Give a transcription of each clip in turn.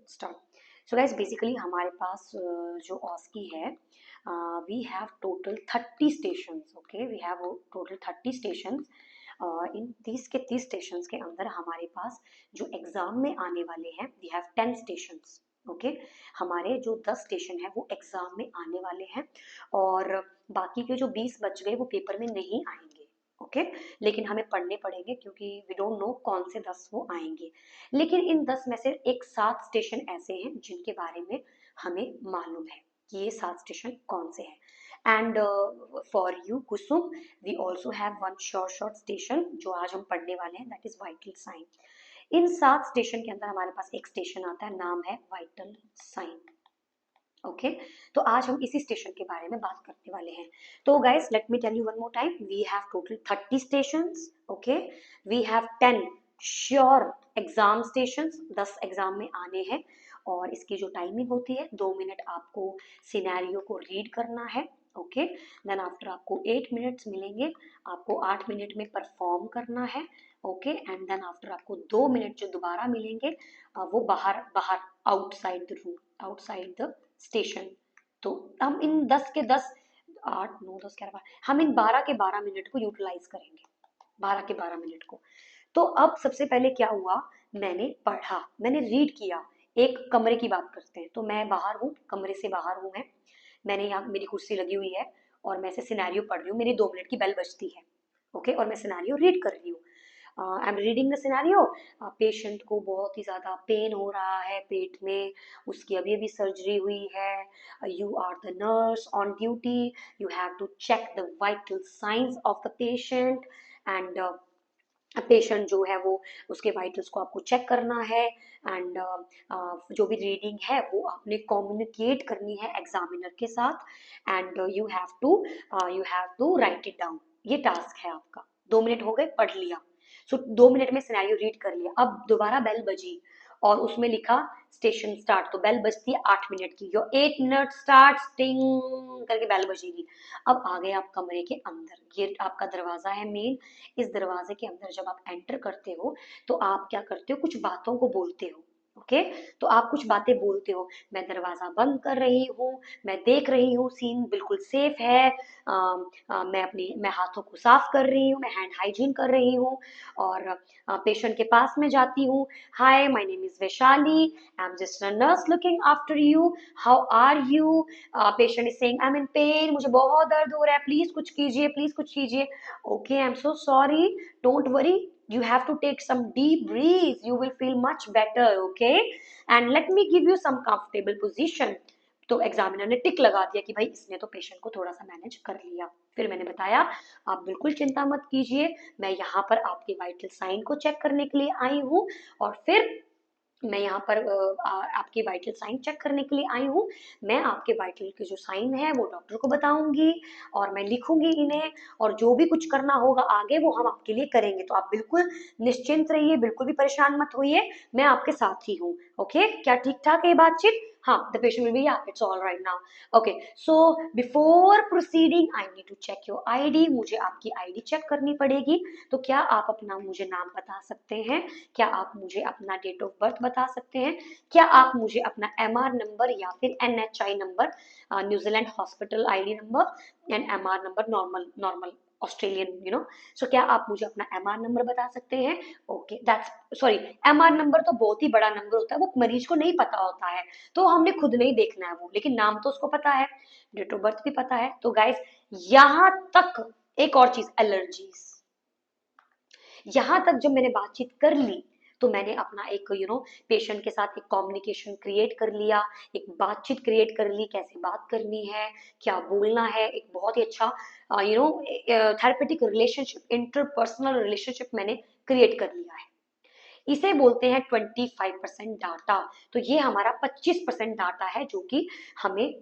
Start. So guys basically हमारे पास जो ऑस्की है, we have total 30 stations. Okay, we have total 30 stations. इन 30 के 30 स्टेशंस के अंदर हमारे पास जो एग्जाम में आने वाले हैं, वी हैव 10 स्टेशंस। ओके, हमारे जो 10 स्टेशन है वो एग्जाम में आने वाले हैं, और बाकी के जो 20 बच गए वो पेपर में नहीं आएंगे। ओके, लेकिन हमें पढ़ने पड़ेंगे क्योंकि वी डोंट नो कौन से 10 वो आएंगे। लेकिन इन 10 में से एक 7 स्टेशन ऐसे हैं जिनके बारे में हमें मालूम है कि ये 7 स्टेशन कौन से हैं। And for you Kusum, we also have one short station जो आज हम पढ़ने वाले हैं, दैट इज वाइटल साइन। इन 7 स्टेशन के अंदर हमारे पास एक स्टेशन आता है, नाम है वाइटल साइन। ओके, तो आज हम इसी स्टेशन के बारे में बात करने वाले हैं। तो guys let me tell you one more time, we have total 30 stations. Okay, we have 10 sure exam stations, 10 exam में आने हैं, और इसकी जो टाइमिंग होती है 2 मिनट आपको सिनेरियो को रीड करना है। ओके, देन आफ्टर आपको 8 मिनट्स मिलेंगे, आपको 8 मिनट में परफॉर्म करना है। ओके, एंड देन आफ्टर आपको 2 मिनट जो दोबारा मिलेंगे, वो बाहर बाहर outside the room, outside the station. तो हम इन 10 के 10, 8 9 10 11 हम इन 12 के 12 मिनट को यूटिलाइज करेंगे, 12 के 12 मिनट को। तो अब सबसे पहले क्या हुआ, मैंने पढ़ा, मैंने रीड किया। एक कमरे की बात करते हैं, तो मैं बाहर हूँ, कमरे से बाहर हूँ मैंने यहाँ मेरी कुर्सी लगी हुई है, और मैं ऐसे सिनेरियो पढ़ रही हूँ, मेरी 2 मिनट की बेल बजती है। ओके, और मैं सिनेरियो रीड कर रही हूँ। I am reading the scenario. Patient को बहुत ही ज़्यादा पेन हो रहा है पेट में, उसकी अभी अभी सर्जरी हुई है, you are the nurse on duty, you have to check the vital signs of the patient, and patient जो है वो उसके वाइटल्स को आपको चेक करना है, एंड जो भी रीडिंग है वो आपने कम्युनिकेट करनी है एग्जामिनर के साथ, and you have to write it down. ये टास्क है आपका। 2 मिनट हो गए, पढ़ लिया। सो 2 मिनट में सिनेरियो रीड कर लिया। अब दोबारा बेल बजी और उसमें लिखा स्टेशन स्टार्ट, तो बेल बजती है 8 मिनट की, योर 8 मिनट स्टार्ट टिंग करके बेल बजेगी। अब आ गए आप कमरे के अंदर, ये आपका दरवाजा है मेन। इस दरवाजे के अंदर जब आप एंटर करते हो तो आप क्या करते हो, कुछ बातों को बोलते हो। ओके, तो आप कुछ बातें बोलते हो, मैं दरवाजा बंद कर रही हूँ, मैं देख रही हूँ सीन बिल्कुल सेफ है, मैं हाथों को साफ कर रही हूँ, मैं हैंड हाइजीन कर रही हूँ, और पेशेंट के पास में जाती हूँ, hi my name is Vaishali, I am just a nurse looking after you, how are you. Patient is saying I am in pain, मुझे बहुत दर्द हो रहा है, प्लीज कुछ कीजिए, प्लीज कुछ कीजिए। Okay, I am so sorry, don't worry, you have to take some deep breaths, you will feel much better. Okay, and let me give you some comfortable position. तो एग्जामिनर ने टिक लगा दिया कि भाई इसने तो पेशेंट को थोड़ा सा मैनेज कर लिया। फिर मैंने बताया आप बिल्कुल चिंता मत कीजिए, मैं यहाँ पर आपके वाइटल साइन को चेक करने के लिए आई हूँ, और फिर मैं यहाँ पर आपके वाइटल साइन चेक करने के लिए आई हूँ। मैं आपके वाइटल के जो साइन है वो डॉक्टर को बताऊंगी, और मैं लिखूंगी इन्हें, और जो भी कुछ करना होगा आगे वो हम आपके लिए करेंगे। तो आप बिल्कुल निश्चिंत रहिए, बिल्कुल भी परेशान मत होइए, मैं आपके साथ ही हूँ। ओके, क्या ठीक ठाक है ये बातचीत? हाँ, the patient will be, yeah it's all right now. Okay, so before proceeding I need to check your ID, मुझे आपकी आईडी चेक करनी पड़ेगी। तो क्या आप अपना मुझे नाम बता सकते हैं? क्या आप मुझे अपना डेट ऑफ बर्थ बता सकते हैं? क्या आप मुझे अपना एमआर नंबर या फिर NHI number, New Zealand hospital ID number, and MR number, normal normal Australian, सो क्या आप मुझे अपना एमआर नंबर बता सकते हैं? Okay, that's sorry, MR number तो बहुत ही बड़ा नंबर होता है, वो मरीज को नहीं पता होता है, तो हमने खुद नहीं देखना है वो, लेकिन नाम तो उसको पता है, डेट ऑफ बर्थ भी पता है। तो गाइस यहां तक एक और चीज, एलर्जीज। यहाँ तक जब मैंने बातचीत कर ली तो मैंने अपना एक पेशेंट के साथ एक कम्युनिकेशन क्रिएट कर लिया, एक बातचीत क्रिएट कर ली, कैसे बात करनी है, क्या बोलना है, एक बहुत ही अच्छा थेरेपेटिक रिलेशनशिप, इंटरपर्सनल रिलेशनशिप मैंने क्रिएट कर लिया है। इसे बोलते हैं 25% डाटा। तो ये हमारा 25% डाटा है, जो कि हमें,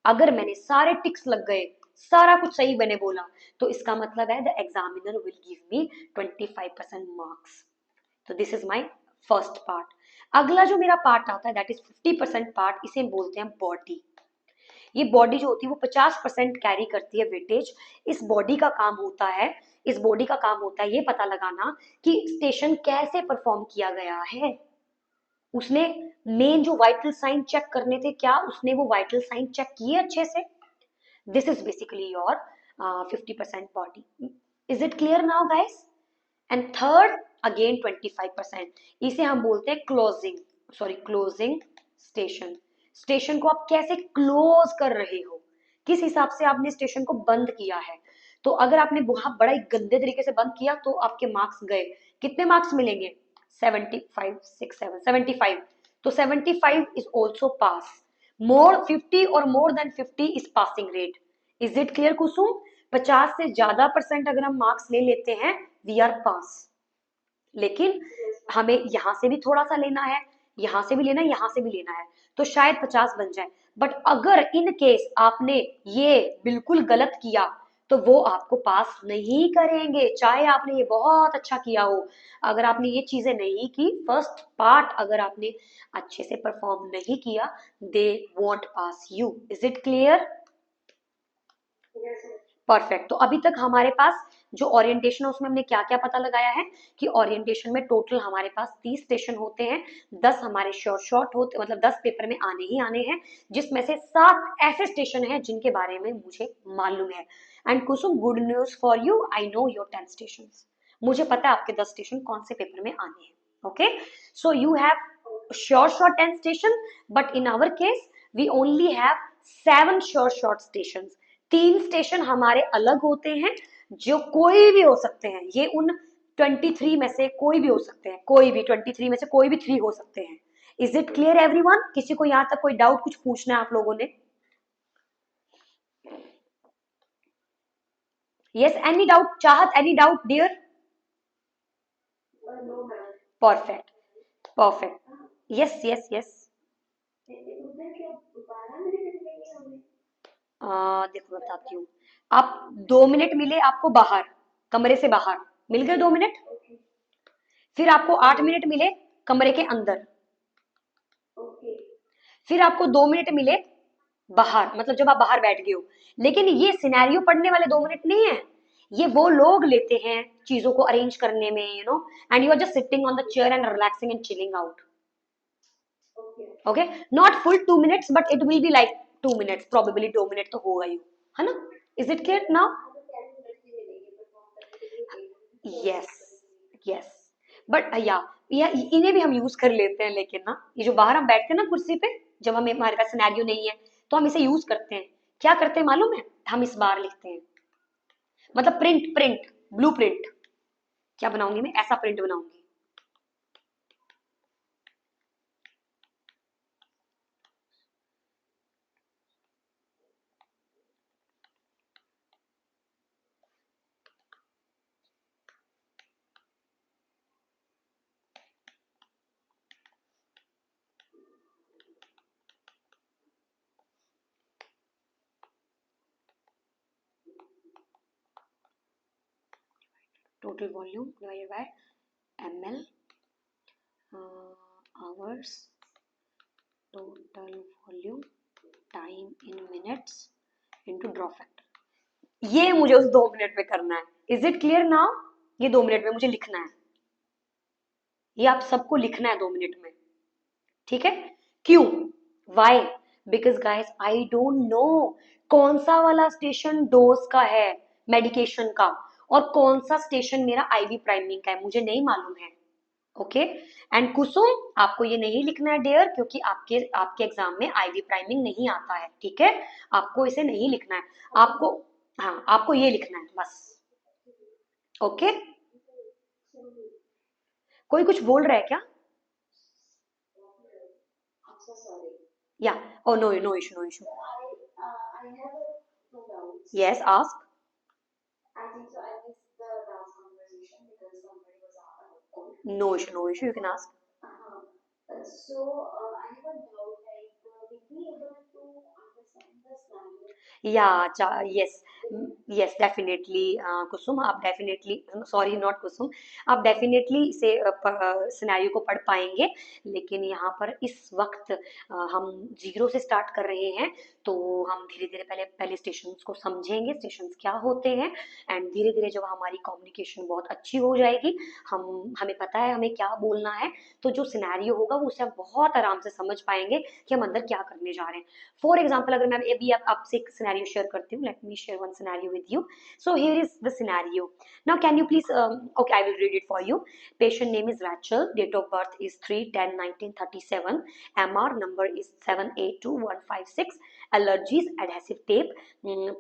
अगर मैंने सारे टिक्स लग गए, सारा कुछ सही मैंने बोला, तो इसका मतलब है the examiner will give me 25% marks. तो this is my first part. अगला जो मेरा पार्ट आता है दैट इज 50% पार्ट, इसे बोलते हैं बॉडी। ये बॉडी जो होती है वो 50% कैरी करती है वेटेज। इस बॉडी का काम होता है, इस बॉडी का काम होता है ये पता लगाना कि स्टेशन कैसे परफॉर्म किया गया है। उसने मेन जो वाइटल साइन चेक करने थे, क्या उसने वो वाइटल साइन चेक किए अच्छे से? This is basically your 50% body. Is it clear now guys? And third again 25%, इसे हम बोलते हैं closing, sorry closing station. Station को आप कैसे क्लोज कर रहे हो, किस हिसाब से आपने स्टेशन को बंद किया है. तो अगर आपने बहुत बड़ा एक गंदे तरीके से बंद किया तो आपके मार्क्स गए. कितने मार्क्स मिलेंगे? 75, 6, 7, 75. तो 75 इज ऑल्सो पास. मोर 50 और more than 50 is passing rate. Is it clear Kusum? 50 से ज्यादा परसेंट अगर हम मार्क्स ले लेते हैं, वी आर पास. लेकिन हमें यहां से भी थोड़ा सा लेना है, यहां से भी लेना है, यहां से भी लेना है, तो शायद 50 बन जाए. बट अगर इन केस आपने ये बिल्कुल गलत किया तो वो आपको पास नहीं करेंगे, चाहे आपने ये बहुत अच्छा किया हो. अगर आपने ये चीजें नहीं की, फर्स्ट पार्ट अगर आपने अच्छे से परफॉर्म नहीं किया, they want pass you. Is it clear? Perfect. तो अभी तक हमारे पास जो ओरिएंटेशन है उसमें हमने क्या क्या पता लगाया है कि ओरिएंटेशन में टोटल हमारे पास 30 स्टेशन होते हैं. 10 हमारे शॉर्ट शॉर्ट होते, मतलब 10 पेपर में आने ही आने हैं, जिसमें से 7 ऐसे स्टेशन हैं जिनके बारे में मुझे मालूम है. And Kusum, good news for you, I know your 10 station. मुझे पता है आपके 10 स्टेशन कौन से पेपर में आने हैं. Okay, so you have short short 10 station, but in our case we only have 7 short stations. 3 station हमारे अलग होते हैं जो कोई भी हो सकते हैं, ये उन 23 में से कोई भी हो सकते हैं, कोई भी 23 में से कोई भी 3 हो सकते हैं. Is it clear everyone? किसी को यहाँ तक कोई डाउट, कुछ पूछना है आप लोगों ने? यस, एनी डाउट चाहत, any doubt dear? Perfect, perfect. Yes yes yes. देखो बताती हूँ. आप 2 मिनट मिले आपको बाहर, कमरे से बाहर मिल गए 2 मिनट. फिर आपको 8 मिनट मिले कमरे के अंदर. फिर आपको 2 मिनट मिले बाहर, मतलब जब आप बाहर बैठ गए हो. लेकिन ये सिनेरियो पढ़ने वाले 2 मिनट नहीं है, ये वो लोग लेते हैं चीजों को अरेंज करने में, you know, and you are just sitting on the chair and relaxing and chilling out. Okay, not full 2 minutes, but it will be like 2 minutes, probably 2 minute तो होगा ही, है ना? Is it clear now? Yes yes. But yeah इन्हें भी हम use कर लेते हैं, लेकिन ना ये जो बाहर हम बैठते हैं ना कुर्सी पे, जब हमें हमारे पास सिनेरियो नहीं है तो हम इसे यूज करते हैं. क्या करते हैं मालूम है? हम इस बार लिखते हैं, मतलब प्रिंट प्रिंट, ब्लू प्रिंट. क्या बनाऊंगी मैं? ऐसा प्रिंट बनाऊंगी. Total volume divided by ml, hours, total volume, time in minutes into draw factor. ये मुझे उस 2 मिनट में करना है. Is it clear now? ये 2 मिनट में मुझे लिखना है, ये आप सबको लिखना है 2 मिनट में. ठीक है? क्यों? Why? Because guys I don't know कौन सा वाला स्टेशन डोज का है, मेडिकेशन का, और कौन सा स्टेशन मेरा आईवी प्राइमिंग का है, मुझे नहीं मालूम है. ओके, एंड कुसुम, आपको ये नहीं लिखना है डियर, क्योंकि आपके आपके एग्जाम में आईवी प्राइमिंग नहीं आता है. ठीक है, आपको इसे नहीं लिखना है. आपको, हाँ आपको ये लिखना है बस. ओके, कोई कुछ बोल रहा है क्या? Yeah, oh no no issue, no issue. Yes, ask. No issue, no issue, you can ask. Yeah, yes, yes definitely Kusum, आप डेफिनेटली, सॉरी नॉट कुसुम, आप डेफिनेटली इसे सिनेरियो को पढ़ पाएंगे। लेकिन यहाँ पर इस वक्त हम जीरो से स्टार्ट कर रहे हैं, तो हम धीरे धीरे पहले पहले स्टेशंस को समझेंगे, स्टेशंस क्या होते हैं। एंड धीरे धीरे जब हमारी कम्युनिकेशन बहुत अच्छी हो जाएगी, हमें पता है हमें क्या बोलना है, तो जो सिनेरियो होगा वो उसे हम बहुत आराम से समझ पाएंगे कि हम अंदर क्या करने जा रहे हैं। फॉर एग्जाम्पल, अगर मैं अभी आपसे एक सिनेरियो शेयर करती हूँ, let me share one scenario with you. So here is the scenario. Now can you please, okay, I will read it for you. Patient name is Rachel, date of birth is 3/10/1937, MR number is 782156, allergies adhesive tape.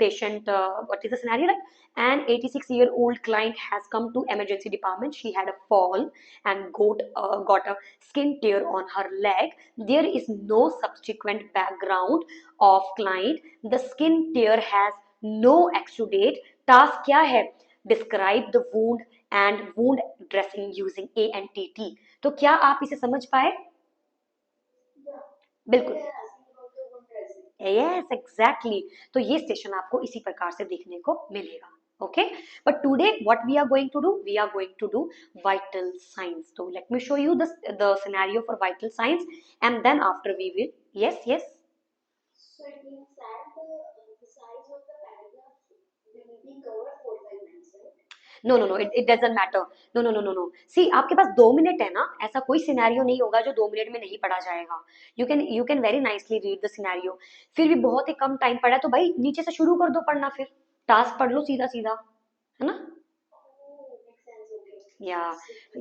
Patient, what is the scenario like? An 86-year-old client has come to emergency department. She had a fall and got a skin tear on her leg. There is no subsequent background of client. The skin tear has no exudate. Task क्या है? Describe the wound and wound dressing using ANTT. तो क्या आप इसे समझ पाए? बिल्कुल, yes exactly. तो ये स्टेशन आपको इसी प्रकार से देखने को मिलेगा। Okay, but today what we are going to do, we are going to do vital science. तो let me show you the scenario for vital science, and then after we will, yes yes. So it means that the size of the paragraph will be covered 4 5 minutes, right? No no no, it doesn't matter. No no no no no, see आपके पास 2 minute है ना, ऐसा कोई scenario नहीं होगा जो 2 minute में नहीं पढ़ा जाएगा। You can very nicely read the scenario. फिर भी बहुत ही कम टाइम पड़ा है, तो भाई नीचे से शुरू कर दो पढ़ना, फिर टास्क पढ़ लो सीधा सीधा, है ना? Yeah,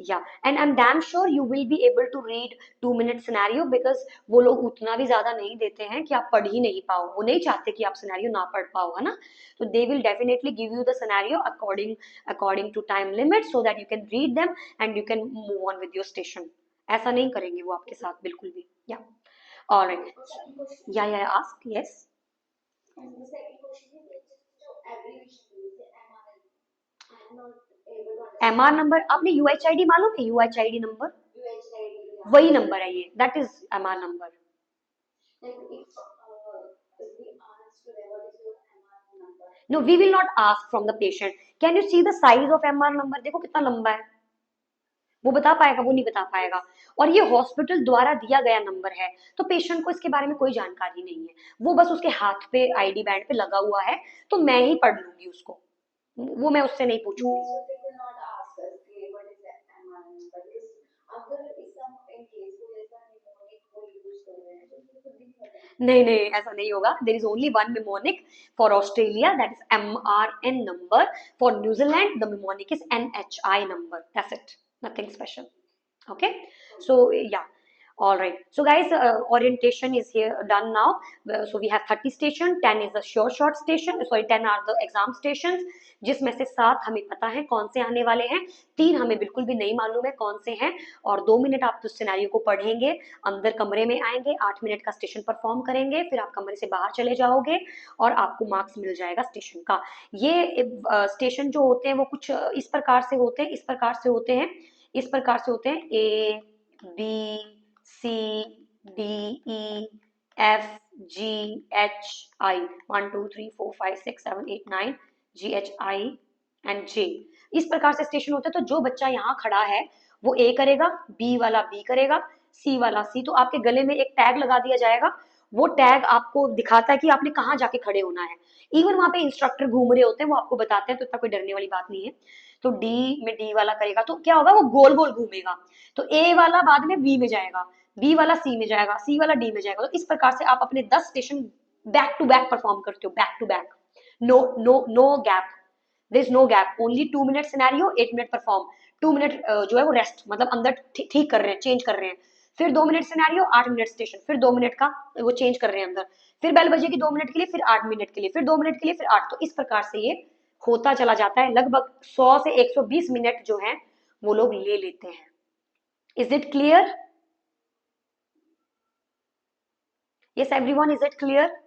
yeah, and I'm damn sure you will be able to read 2 minute scenario, because वो लोग उतना भी ज्यादा नहीं देते हैं कि आप पढ़ ही नहीं पाओ, वो नहीं चाहते कि आप सिनेरियो ना पढ़ पाओ, है ना? तो they will definitely give you the scenario according to time limit, so that you can read them and you can move on with your station. ऐसा नहीं करेंगे वो आपके साथ बिल्कुल भी। Yeah, all right, yeah yeah, ask, yes. And the second question is जो abbreviation है, MRN, I am not able to understand. MR number, आपने UHID मालूम है? UHID नंबर, वही नंबर है ये, that is MR number. No, we will not ask from the patient, can you see the size of MR number, देखो कितना लंबा है, वो बता पाएगा? वो नहीं बता पाएगा। और ये हॉस्पिटल द्वारा दिया गया नंबर है, तो पेशेंट को इसके बारे में कोई जानकारी नहीं है, वो बस उसके हाथ पे आईडी बैंड पे लगा हुआ है, तो मैं ही पढ़ लूंगी उसको, वो मैं उससे नहीं पूछूंगी। नहीं नहीं, ऐसा नहीं होगा। There is only one मिमोनिक for Australia, that is MRN number. For New Zealand the मिमोनिक is NHI number, that's it, nothing special. Okay, so yeah, all right, so guys, orientation is here done now. So we have 30 station, 10 is the sure short station, sorry 10 are the exam stations, जिसमें से 7 हमें पता है कौन से आने वाले हैं, 3 हमें बिल्कुल भी नहीं मालूम है कौन से हैं। और 2 मिनट आप तो सिनेरियो को पढ़ेंगे, अंदर कमरे में आएंगे, 8 मिनट का स्टेशन परफॉर्म करेंगे, फिर आप कमरे से बाहर चले जाओगे और आपको मार्क्स मिल जाएगा स्टेशन का। ये स्टेशन जो होते हैं वो कुछ इस प्रकार से होते हैं, इस प्रकार से होते हैं, इस प्रकार से होते हैं, ABCDEFGHI, 1 2 3 4 5 6 7 8 9 GHI एंड J, इस प्रकार से स्टेशन होते हैं। तो जो बच्चा यहाँ खड़ा है वो A करेगा, B वाला B करेगा, C वाला C। तो आपके गले में एक टैग लगा दिया जाएगा, वो टैग आपको दिखाता है कि आपने कहाँ जाके खड़े होना है। इवन वहां पे इंस्ट्रक्टर घूम रहे होते हैं, वो आपको बताते हैं, तो इतना कोई डरने वाली बात नहीं है। तो डी में डी वाला करेगा तो क्या होगा, वो गोल गोल घूमेगा, तो ए वाला बाद में बी में जाएगा, बी वाला सी में जाएगा, सी वाला डी में जाएगा। तो इस प्रकार से आप अपने 10 station back to back perform करते हो, back to back, no no no gap, there is no gap, only 2 minute scenario, 8 minute perform, 2 minute जो है वो रेस्ट, मतलब अंदर ठीक कर रहे हैं, चेंज कर रहे हैं, फिर 2 मिनट सिनेरियो, 8 मिनट स्टेशन, फिर 2 मिनट का वो चेंज कर रहे हैं अंदर, फिर बेल बजेगी 2 मिनट के लिए, फिर 8 मिनट के लिए, फिर 2 मिनट के लिए, फिर 8। तो इस प्रकार से ये होता चला जाता है, लगभग 100 से 120 मिनट जो है वो लोग ले लेते हैं। Is it clear? Yes everyone, is it clear?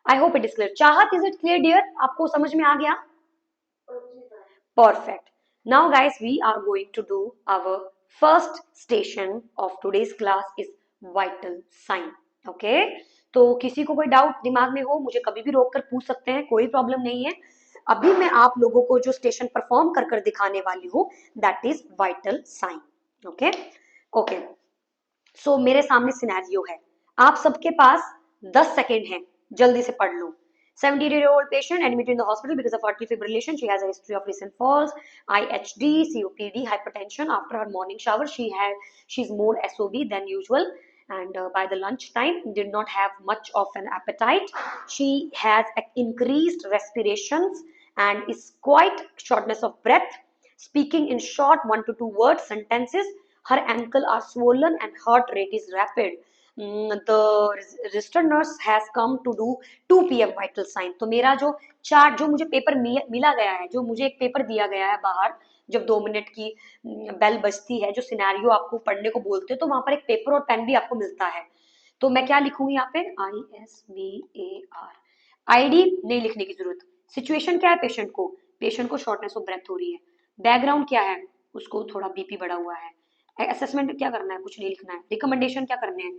I hope it is clear. चाहत, इज इट क्लियर डियर? आपको समझ में आ गया? Perfect. Now guys, we are going to do our first station of today's class is vital sign. Okay, तो किसी को कोई doubt दिमाग में हो मुझे कभी भी रोक कर पूछ सकते हैं, कोई प्रॉब्लम नहीं है। अभी मैं आप लोगों को जो स्टेशन परफॉर्म कर कर दिखाने वाली हूँ that is vital sign. Okay okay, so मेरे सामने सिनेरियो है, आप सबके पास 10 सेकेंड है, जल्दी से पढ़ लो। 70-year-old patient admitted in the hospital because of arterial fibrillation. She has a history of recent falls, IHD, COPD, hypertension. After her morning shower, she's more SOB than usual, and by the lunch time, did not have much of an appetite. She has increased respirations and is quite shortness of breath. Speaking in short 1 to 2 word sentences. Her ankle are swollen and heart rate is rapid. The registered nurse has come to do 2 PM vital sign. तो मेरा जो chart, जो मुझे paper मिला गया है, जो मुझे एक पेपर दिया गया है बाहर, जब 2 मिनट की बेल बजती है, जो सिनेरियो आपको पढ़ने को बोलते हैं, तो वहां पर एक पेपर और पेन भी आपको मिलता है। तो मैं क्या लिखूंगी यहाँ पे, ISBAR। आईडी नहीं लिखने की जरूरत। सिचुएशन क्या है, पेशेंट को शॉर्टनेस ऑफ ब्रेथ हो रही है। बैकग्राउंड क्या है, उसको थोड़ा बीपी बढ़ा हुआ है। असेसमेंट क्या करना है, कुछ नहीं लिखना है। रिकमेंडेशन क्या करने हैं,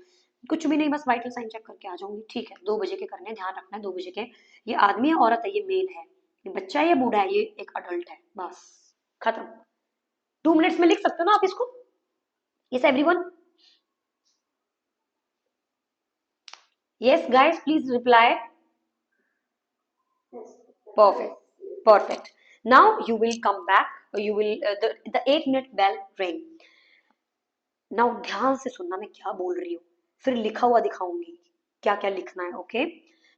कुछ भी नहीं, बस वाइटल साइन चेक करके आ जाऊंगी। ठीक है, 2 बजे के करने हैं, ध्यान रखना है 2 बजे के। ये आदमी है, औरत है, ये मेल है, ये बच्चा है, ये बूढ़ा है, ये एक अडल्ट है, बस खत्म। 2 मिनट्स में लिख सकते हो ना आप इसको? Yes everyone? Yes guys, please reply. Perfect. Perfect. Now you will come back. You will the 8 minute bell ring. Now ध्यान से सुनना मैं क्या बोल रही हूँ, फिर लिखा हुआ दिखाऊंगी क्या क्या लिखना है। ओके,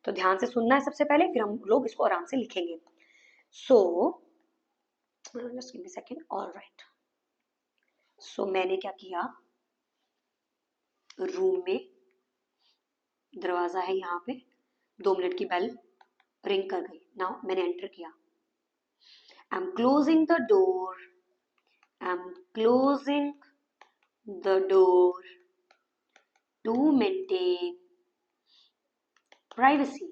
तो ध्यान से सुनना है सबसे पहले, फिर हम लोग इसको आराम से लिखेंगे। So just give me second. Alright, so मैंने क्या किया, रूम में दरवाजा है यहाँ पे, 2 मिनट की बेल रिंग कर गई। नाउ मैंने एंटर किया। I am closing the door, I'm closing the door to maintain privacy.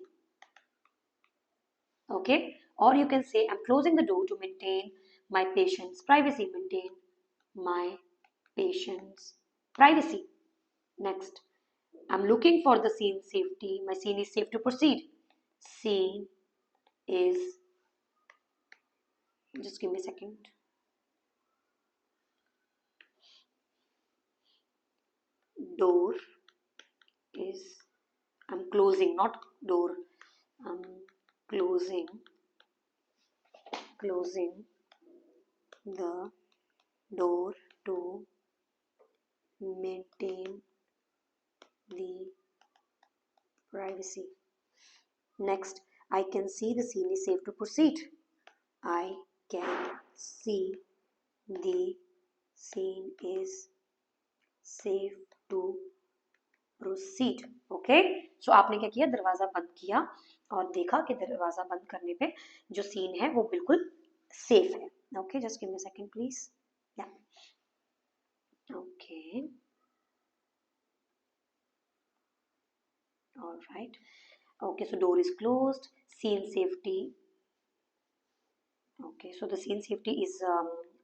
Okay, or you can say I'm closing the door to maintain my patient's privacy. Maintain my patient's privacy. Next, I'm looking for the scene safety. My scene is safe to proceed. Scene is, just give me a second. Door is, I'm closing, not door. I'm closing the door to maintain the privacy. Next, I can see the scene is safe to proceed. I can see the scene is safe to proceed. Okay, so आपने क्या किया, दरवाजा बंद किया और देखा कि दरवाजा बंद करने पे जो सीन है वो बिल्कुल सेफ है। Okay, just give me second please. या okay, all right, okay, so door is closed, scene safety, okay, so the scene safety is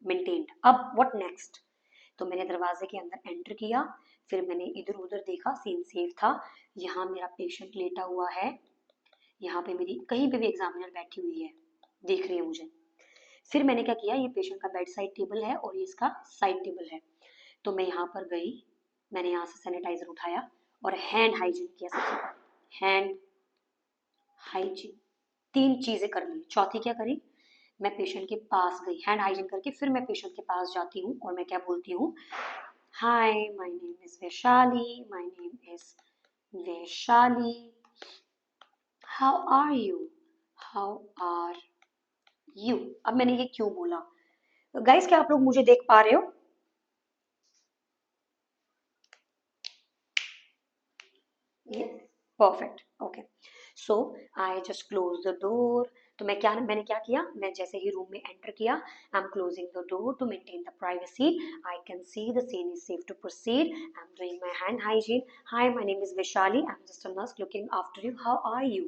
maintained. अब what next? तो मैंने दरवाजे के अंदर एंटर किया, फिर मैंने इधर उधर देखा, सीन सेफ था। यहाँ मेरा पेशेंट लेटा हुआ है, यहाँ पे मेरी कहीं पे भी एग्जामिनर बैठी हुई है, देख रही है मुझे। फिर मैंने क्या किया, ये पेशेंट का बेड साइड टेबल है और ये इसका साइड टेबल है। तो मैं यहाँ पर गई, मैंने यहाँ से सैनिटाइजर उठाया और हैंड हाइजीन किया। सबसे पहले हैंड हाइजीन, 3 चीजें कर ली। चौथी क्या करी, मैं पेशेंट के पास गई, हैंड हाइजीन करके फिर मैं पेशेंट के पास जाती हूँ और मैं क्या बोलती हूँ, hi my name is Vaishali, my name is Vaishali, how are you, how are you. अब मैंने ये क्यों बोला, गाइस क्या आप लोग मुझे देख पा रहे हो? Perfect, okay, so I just close the door. तो मैंने क्या किया, मैं जैसे ही रूम में एंटर किया, I am closing the door to maintain the privacy. I can see the scene is safe to proceed. I am doing my hand hygiene. Hi my name is Vaishali, I am just a nurse looking after you, how are you.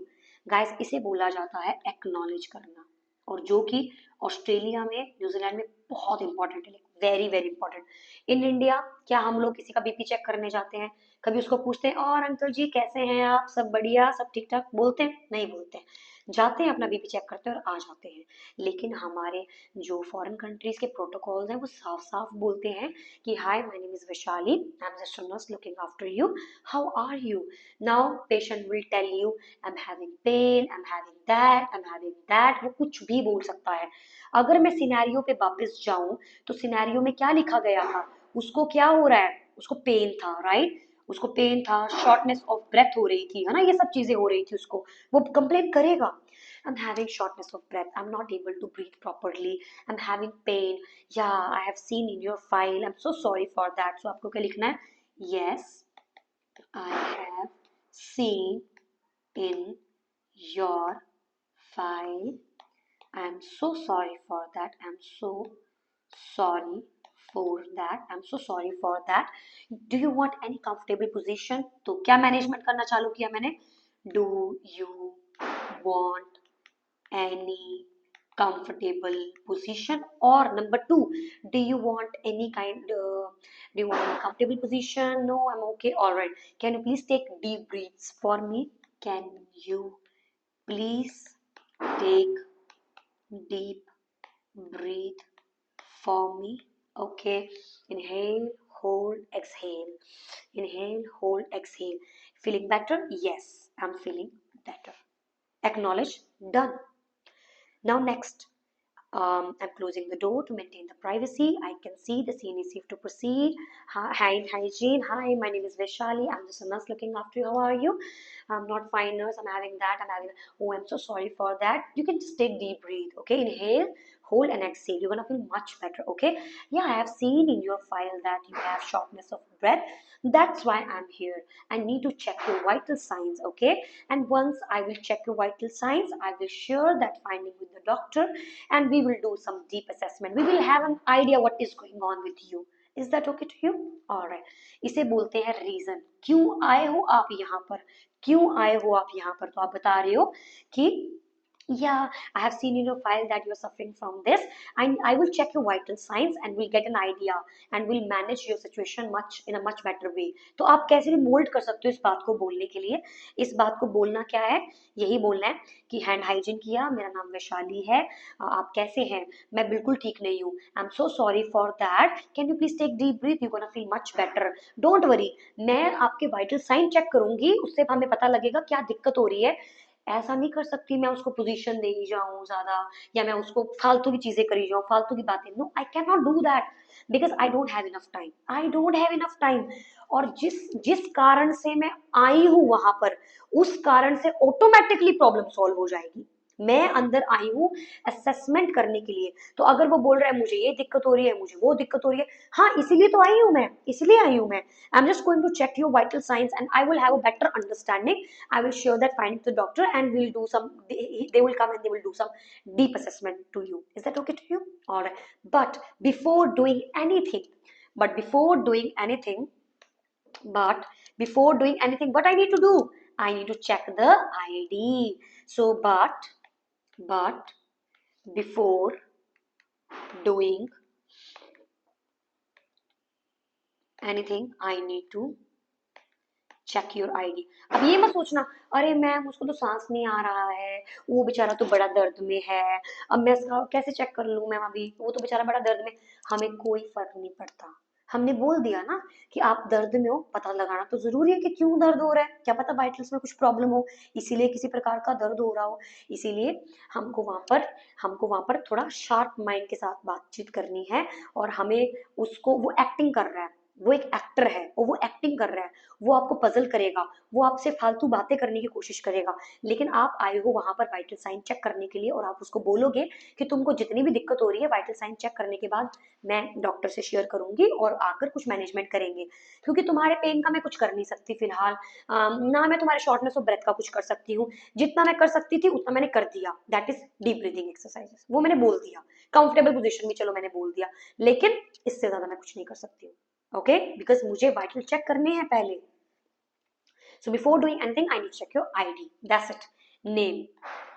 Guys इसे बोला जाता है acknowledge करना, और जो कि Australia में, New Zealand में बहुत इंपॉर्टेंट है, very very important. In India क्या हम लोग किसी का बीपी चेक करने जाते हैं, कभी उसको पूछते हैं और अंकल जी कैसे हैं आप, सब बढ़िया, सब ठीक ठाक, बोलते हैं? नहीं बोलते हैं। जाते हैं अपना बीपी चेक करते हैं और आ जाते हैं। लेकिन हमारे जो फॉरेन कंट्रीज के प्रोटोकॉल्स हैं वो साफ साफ बोलते हैं कि hi my name is Vaishali, I am just a nurse looking after you, how are you. Now patient will tell you I am having pain, I am having that, I am having that, वो कुछ भी बोल सकता है। अगर मैं scenario पे वापस जाऊं तो सिनेरियो में क्या लिखा गया था, उसको क्या हो रहा है, उसको पेन था, राइट? उसको पेन था, शॉर्टनेस ऑफ ब्रेथ हो रही थी, है ना, ये सब चीजें हो रही थी उसको, वो कंप्लेन करेगा। I'm having shortness of breath. I'm not able to breathe properly. I'm having pain. Yeah, I have seen in your file. I'm so sorry for that. So आपको क्या लिखना है? Yes, I have seen in your file. I'm so sorry for that. I'm so sorry for that. I'm so sorry for that. Do you want any comfortable position? तो क्या management करना चालू किया मैंने? Do you want any comfortable position? Or number two, do you want any do you want any comfortable position? No, I'm okay. All right. Can you please take deep breaths for me? Can you please take deep breath for me? Okay. Inhale, hold, exhale. Inhale, hold, exhale. Feeling better? Yes, I'm feeling better. Acknowledge. Done. Now next, I'm closing the door to maintain the privacy. I can see the scene is safe to proceed. Hi, hygiene. Hi, my name is Vaishali. I'm just a nurse looking after you. How are you? I'm not fine, nurse. I'm having that. I'm having. Oh, I'm so sorry for that. You can just take deep breathe. Okay, inhale, hold, and exhale. You're gonna feel much better. Okay. Yeah, I have seen in your file that you have shortness of breath. That's why I'm here. I need to check your vital signs. Okay. And once I will check your vital signs, I will share that finding with the doctor and we will do some deep assessment. We will have an idea what is going on with you. Is that okay to you? Alright. इसे बोलते हैं reason. क्यों आए हो आप यहाँ पर, क्यों आए हो आप यहाँ पर? तो आप बता रहे हो कि yeah, I have seen in your file that you're suffering from this, and I will check your vital signs and we'll get an idea and we'll manage your situation much in a much better way. तो आप कैसे भी mould कर सकते हो इस बात को बोलने के लिए। इस बात को बोलना क्या है, यही बोलना है कि हैंड हाइजीन किया, मेरा नाम वैशाली है, आप कैसे हैं? मैं बिल्कुल ठीक नहीं हूँ, I am so sorry for that, can you please take deep breath, you gonna feel much better, don't worry, मैं आपके वाइटल साइन चेक करूंगी, उससे हमें पता लगेगा क्या दिक्कत हो रही है। ऐसा नहीं कर सकती मैं उसको पोजीशन दे ही जाऊं ज्यादा, या मैं उसको फालतू की चीजें करी जाऊं, फालतू की बातें। No, I can not do that because I don't have enough time, I don't have enough time. और जिस जिस कारण से मैं आई हूं वहां पर, उस कारण से ऑटोमेटिकली प्रॉब्लम सॉल्व हो जाएगी। मैं अंदर आई हूँ असेसमेंट करने के लिए। तो अगर वो बोल रहा है मुझे ये दिक्कत हो रही है, मुझे वो दिक्कत हो रही है, हाँ इसीलिए तो आई हूँ मैं, इसलिए आई हूँ मैं। I am just going to check your vital science and I will have a better understanding. I will share that finding to the doctor and we'll do some, they will come and they will do some deep assessment to you. Is that okay to you? All right. But before doing anything, but before doing anything, but before doing anything, what I need to do? I need to check the ID. So, but before doing anything, I need to check your ID. अब ये मत सोचना अरे ma'am उसको तो सांस नहीं आ रहा है, वो बेचारा तो बड़ा दर्द में है, अब मैं इसका कैसे चेक कर लूं मैम, अभी वो तो बेचारा बड़ा दर्द में। हमें कोई फर्क नहीं पड़ता, हमने बोल दिया ना कि आप दर्द में हो, पता लगाना तो जरूरी है कि क्यों दर्द हो रहा है, क्या पता वाइटल्स में कुछ प्रॉब्लम हो, इसीलिए किसी प्रकार का दर्द हो रहा हो। इसीलिए हमको वहां पर थोड़ा शार्प माइंड के साथ बातचीत करनी है। और हमें उसको, वो एक्टिंग कर रहा है, वो एक एक्टर है और वो एक्टिंग कर रहा है, वो आपको पजल करेगा, वो आपसे फालतू बातें करने की कोशिश करेगा। लेकिन आप आए हो वहां पर वाइटल साइन चेक करने के लिए और आप उसको बोलोगे कि तुमको जितनी भी दिक्कत हो रही है वाइटल साइन चेक करने के बाद मैं डॉक्टर से शेयर करूंगी और आकर कुछ मैनेजमेंट करेंगे, क्योंकि तुम्हारे पेन का मैं कुछ कर नहीं सकती फिलहाल, ना मैं तुम्हारे शॉर्टनेस ऑफ ब्रेथ का कुछ कर सकती हूँ। जितना मैं कर सकती थी उतना मैंने कर दिया, that is deep breathing exercises, वो मैंने बोल दिया। कंफर्टेबल पोजिशन भी चलो मैंने बोल दिया, लेकिन इससे ज्यादा मैं कुछ नहीं कर सकती हूँ। ओके, बिकॉज मुझे वाइटल चेक करने हैं पहले। So before doing anything I need check your ID, that's it. Name,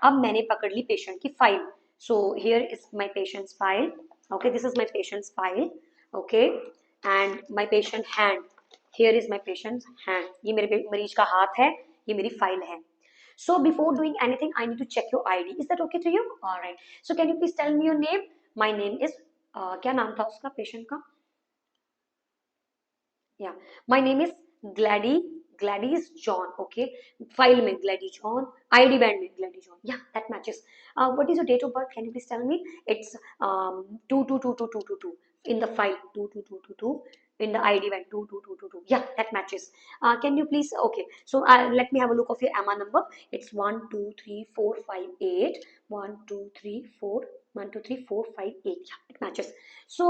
अब मैंने पकड़ ली पेशेंट की file. So here is my patient's file. Okay, this is my patient's file. Okay, and my patient hand, here is my patient hand, ये मेरे मरीज का हाथ है, ये मेरी फाइल है. So before doing anything, I need to check your ID. Is that okay to you? All right. So can you please tell me your name? My name is क्या नाम था उसका पेशेंट का? Yeah, my name is Gladys John. Okay, file में Gladys John, ID band में Gladys John. Yeah, that matches. What is your date of birth? Can you please tell me? It's 222222 in the file 22222. In the ID band 22222. Yeah, that matches. Can you please? Okay, so let me have a look of your AMA number. It's 12345 12345 12345 Yeah, it matches. So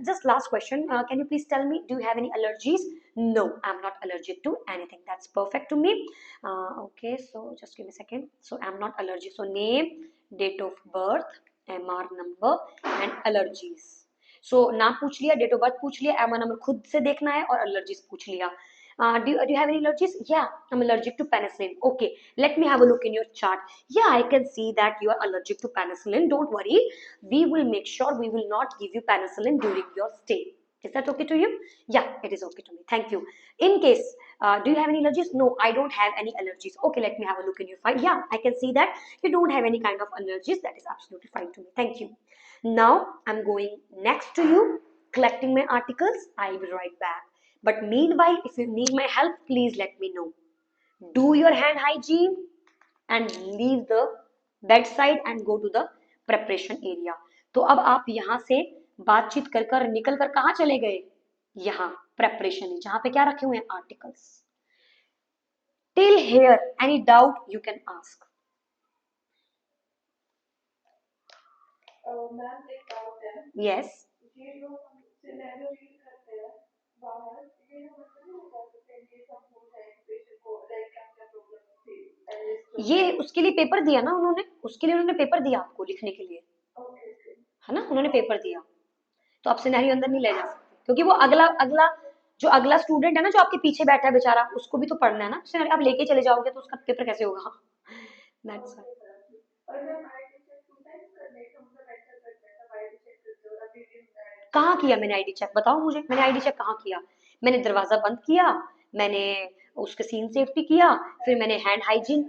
just last question. Can you please tell me, do you have any allergies? No, I'm not allergic to anything. That's perfect to me. Okay, so just give me a second. So I'm not allergic. So name, date of birth, MR number and allergies. So नाम पूछ लिया, date of birth पूछ लिया, MR number खुद से देखना है और एलर्जीज पूछ लिया. Do you have any allergies? Yeah, I'm allergic to penicillin. Okay, let me have a look in your chart. Yeah, I can see that you are allergic to penicillin. Don't worry, we will make sure we will not give you penicillin during your stay. Is that okay to you? Yeah, it is okay to me. Thank you. In case, do you have any allergies? No, I don't have any allergies. Okay, let me have a look in your file. Yeah, I can see that you don't have any kind of allergies. That is absolutely fine to me. Thank you. Now, I'm going next to you, collecting my articles. I will be right back. But meanwhile, if you need my help, please let me know. Do your hand hygiene and leave the bedside and go to the preparation area. तो अब आप यहाँ से बातचीत कर कर निकल कर कहाँ चले गए? यहाँ preparation है, जहाँ पे क्या रखे हुए हैं? Articles. Till here, any doubt you can ask. Ma'am एक डाउट है. Yes. ये जो हम सिनेरियो रीड करते हैं बाहर, ये हम नहीं बता सकते हैं ये सब हो जाए पेशेंट को, लाइक क्या क्या प्रॉब्लम थी. ये उसके लिए पेपर दिया ना उन्होंने, उसके लिए उन्होंने पेपर दिया आपको लिखने के लिए, है ना, उन्होंने पेपर दिया. तो आप सिनेरियो अंदर नहीं ले जा सकते, क्योंकि वो अगला अगला जो अगला स्टूडेंट है ना, जो आपके पीछे बैठा है बेचारा, उसको भी तो पढ़ना है ना. सिनेरियो आप लेके चले जाओगे तो उसका पेपर कैसे होगा? दैट्स कहाँ किया मैंने आईडी चेक? बताओ मुझे, मैंने आईडी चेक कहाँ किया? मैंने दरवाजा बंद किया, मैंने उसके सीन सेफ्टी किया, फिर मैंने हैंड हाइजीन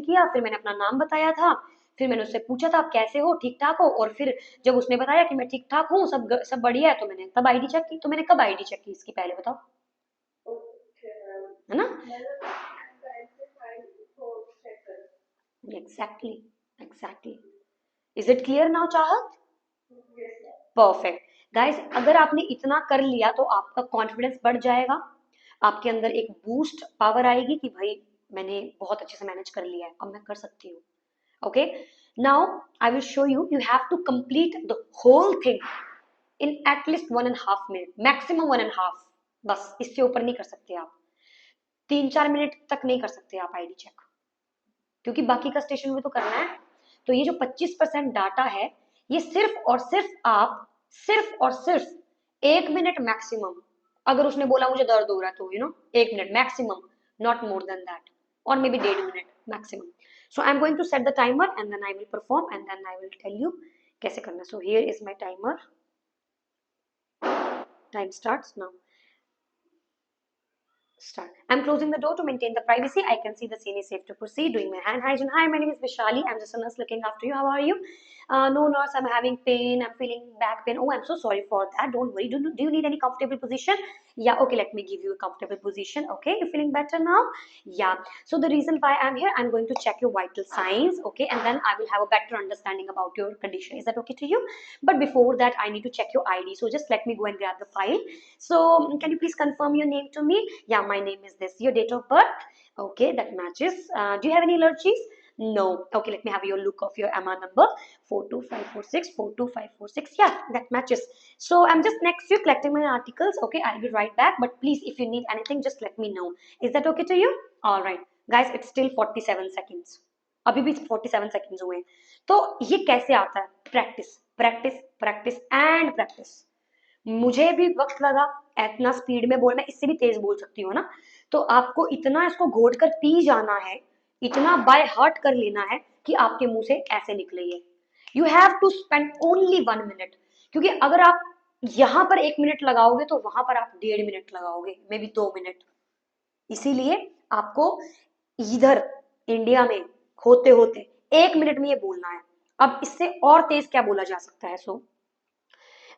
किया, फिर मैंने अपना नाम बताया था, फिर मैंने उससे पूछा था आप कैसे हो, ठीक ठाक हो, और फिर जब उसने बताया कि मैं ठीक ठाक हूँ, सब बढ़िया है, तो मैंने तब आईडी चेक की. तो मैंने कब आईडी चेक की इसकी पहले बताओ, है ना? Exactly. Is it clear now चाहत? परफेक्ट. गाइस, अगर आपने इतना कर लिया तो आपका कॉन्फिडेंस बढ़ जाएगा, आपके अंदर एक बूस्ट पावर आएगी कि भाई मैंने बहुत अच्छे से मैनेज कर लिया है, अब मैं कर सकती हूँ. Okay, now I will show you. You have to complete the whole thing in at least 1.5 minute, maximum 1.5. बस इससे ऊपर नहीं कर सकते आप, 3-4 मिनट तक नहीं कर सकते आप आईडी चेक, क्योंकि बाकी का स्टेशन में तो करना है. तो ये जो 25% डाटा है, ये सिर्फ और सिर्फ 1 मिनट मैक्सिमम. अगर उसने बोला मुझे दर्द हो रहा है तो 1 minute maximum, not more than that, और maybe 1.5 minute maximum. So I am going to set the timer and then I will perform and then I will tell you कैसे करना. So here is my timer. Time starts now. Start. I'm closing the door to maintain the privacy. I can see the scene is safe to proceed. Doing my hand hygiene. Hi, my name is Vishali. I'm just a nurse looking after you. How are you? No nurse, I'm having pain. I'm feeling back pain. Oh, I'm so sorry for that. Don't worry. Do you need any comfortable position? Yeah, okay, let me give you a comfortable position. Okay, you feeling better now? Yeah. So the reason why I'm here, I'm going to check your vital signs. Okay, and then I will have a better understanding about your condition. Is that okay to you? But before that, I need to check your ID. So just let me go and grab the file. So can you please confirm your name to me? Yeah, my name is this. Your date of birth? Okay, that matches. Do you have any allergies? No. Okay, let me have your look of your MR number. 42546 42546. Yeah, that matches. So I'm just next to you collecting my articles. Okay, I'll be right back. But please, if you need anything, just let me know. Is that okay to you? All right, guys, it's still 47 seconds. अभी भी 47 seconds हुए. तो ये कैसे आता है? Practice practice practice and practice. मुझे भी वक्त लगा, इतना स्पीड में बोल, मैं इससे भी तेज बोल सकती हूँ ना. तो आपको इतना इसको घोट कर पी जाना है, इतना बाय हार्ट कर लेना है कि आपके मुंह से ऐसे निकले ये. You have to spend only 1 minute. क्योंकि अगर आप यहाँ पर 1 मिनट लगाओगे तो वहां पर आप 1.5 मिनट लगाओगे, मे बी 2 मिनट। इसीलिए आपको इधर इंडिया में होते होते 1 मिनट में ये बोलना है। अब इससे और तेज क्या बोला जा सकता है? सो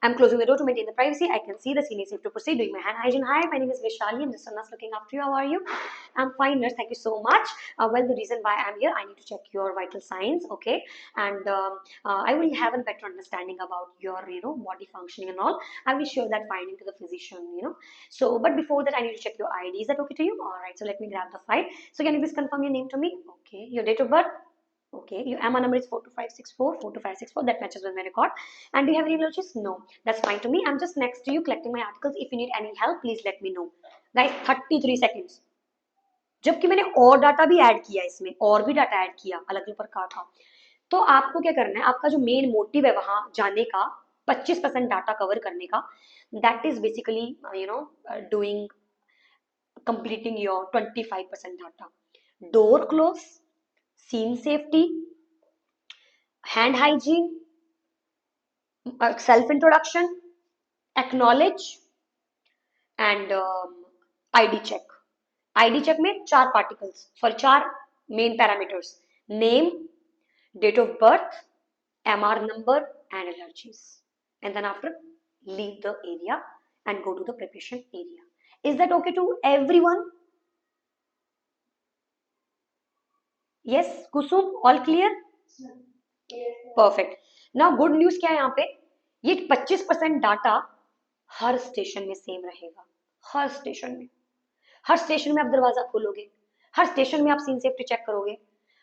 I'm closing the door to maintain the privacy. I can see the senior safe to proceed doing my hand hygiene. Hi, my name is Vishali. I'm just a nurse looking after you. How are you? I'm fine, nurse. Thank you so much. Well, the reason why I'm here, I need to check your vital signs, okay? And I will have a better understanding about your, body functioning and all. I will share that finding to the physician. So, but before that, I need to check your ID. Is that okay to you? All right. So let me grab the file. So can you please confirm your name to me? Okay. Your date of birth? Okay, your MR number is 42564, 42564. That matches with my record. And do you have any allergies? No. That's fine to me. I'm just next to you collecting my articles. If you need any help, please let me know. Guys, 33 seconds. जबकि मैंने और data भी add किया, इसमें और भी data add किया, अलग अलग प्रकार का। तो आपको क्या करना है, आपका जो मेन मोटिव है वहां जाने का, 25% डाटा कवर करने का, that is basically doing completing your 25% data. Door close, scene safety, hand hygiene, self introduction, acknowledge and ID check. ID check में 4 particles, sorry 4 main parameters: name, date of birth, MR number and allergies. And then after, leave the area and go to the preparation area. Is that okay to everyone? Yes, Kusum, all clear? Perfect. Now good news क्या है यहाँ पे, ये 25% data हर station में same रहेगा। हर station में, हर station में आप दरवाजा खोलोगे, हर स्टेशन में आप सीन सेफ्टी चेक करोगे,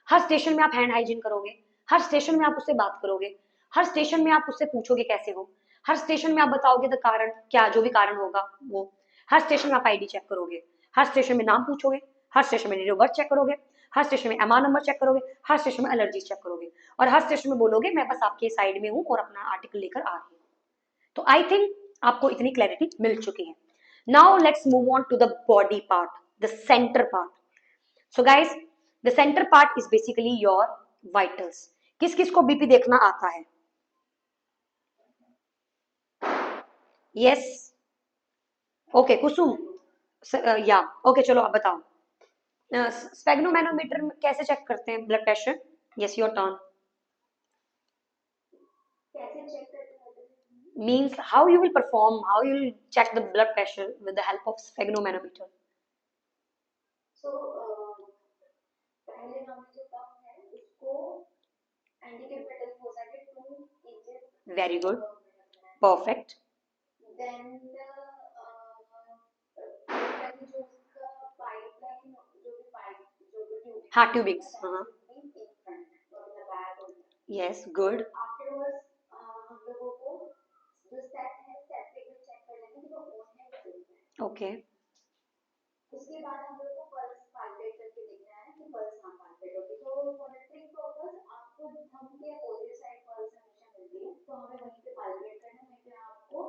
हर स्टेशन में आप हैंड हाइजीन करोगे, हर स्टेशन में आप उससे बात करोगे, हर स्टेशन में आप उससे पूछोगे कैसे हो, हर स्टेशन में आप बताओगे द कारण, क्या जो भी कारण होगा वो, हर स्टेशन में आप आईडी चेक करोगे, हर स्टेशन में नाम पूछोगे, हर स्टेशन में डेट ऑफ बर्थ चेक करोगे, हर स्टेशन में एमआर नंबर चेक करोगे, हर स्टेशन में एलर्जी चेक करोगे, और हर स्टेशन में बोलोगे मैं बस आपके साइड में हूँ और अपना आर्टिकल लेकर आ रही हूँ। तो आई थिंक आपको इतनी क्लैरिटी मिल चुकी है। Now let's move on to the body part, the centre part. So guys, the centre part is basically your vitals. किस किस को बीपी देखना आता है? यस, ओके कुसुम, या ओके, चलो आप बताओ। स्पेग्नोमैनोमीटर में कैसे चेक करते हैं blood pressure? Yes, your turn. Means how you will perform, how you will check the blood pressure with the help of sphygmomanometer. So पहले हमें जो कम है उसको handicap pedal हो सके 2 inches. Very good, perfect. Then जो उसका pipeline जो भी pipe जो भी tube, हाँ tubings, हाँ yes, good. Afterwards हम लोगों को जो स्टेप है, स्टेप पे भी चेक कर लेंगे कि वो ऑन है या ऑफ है। ओके, उसके बाद हम लोग को पल्स पाल्पेट करके देखना है कि पल्स कहाँ पाल्पेट होगी। तो मॉनिटरिंग पर्पस आपको थंब के अपोजिट साइड पल्स हमेशा मिलती है, तो हमें वहीं पे पाल्पेट करना है, वहीं पे आपको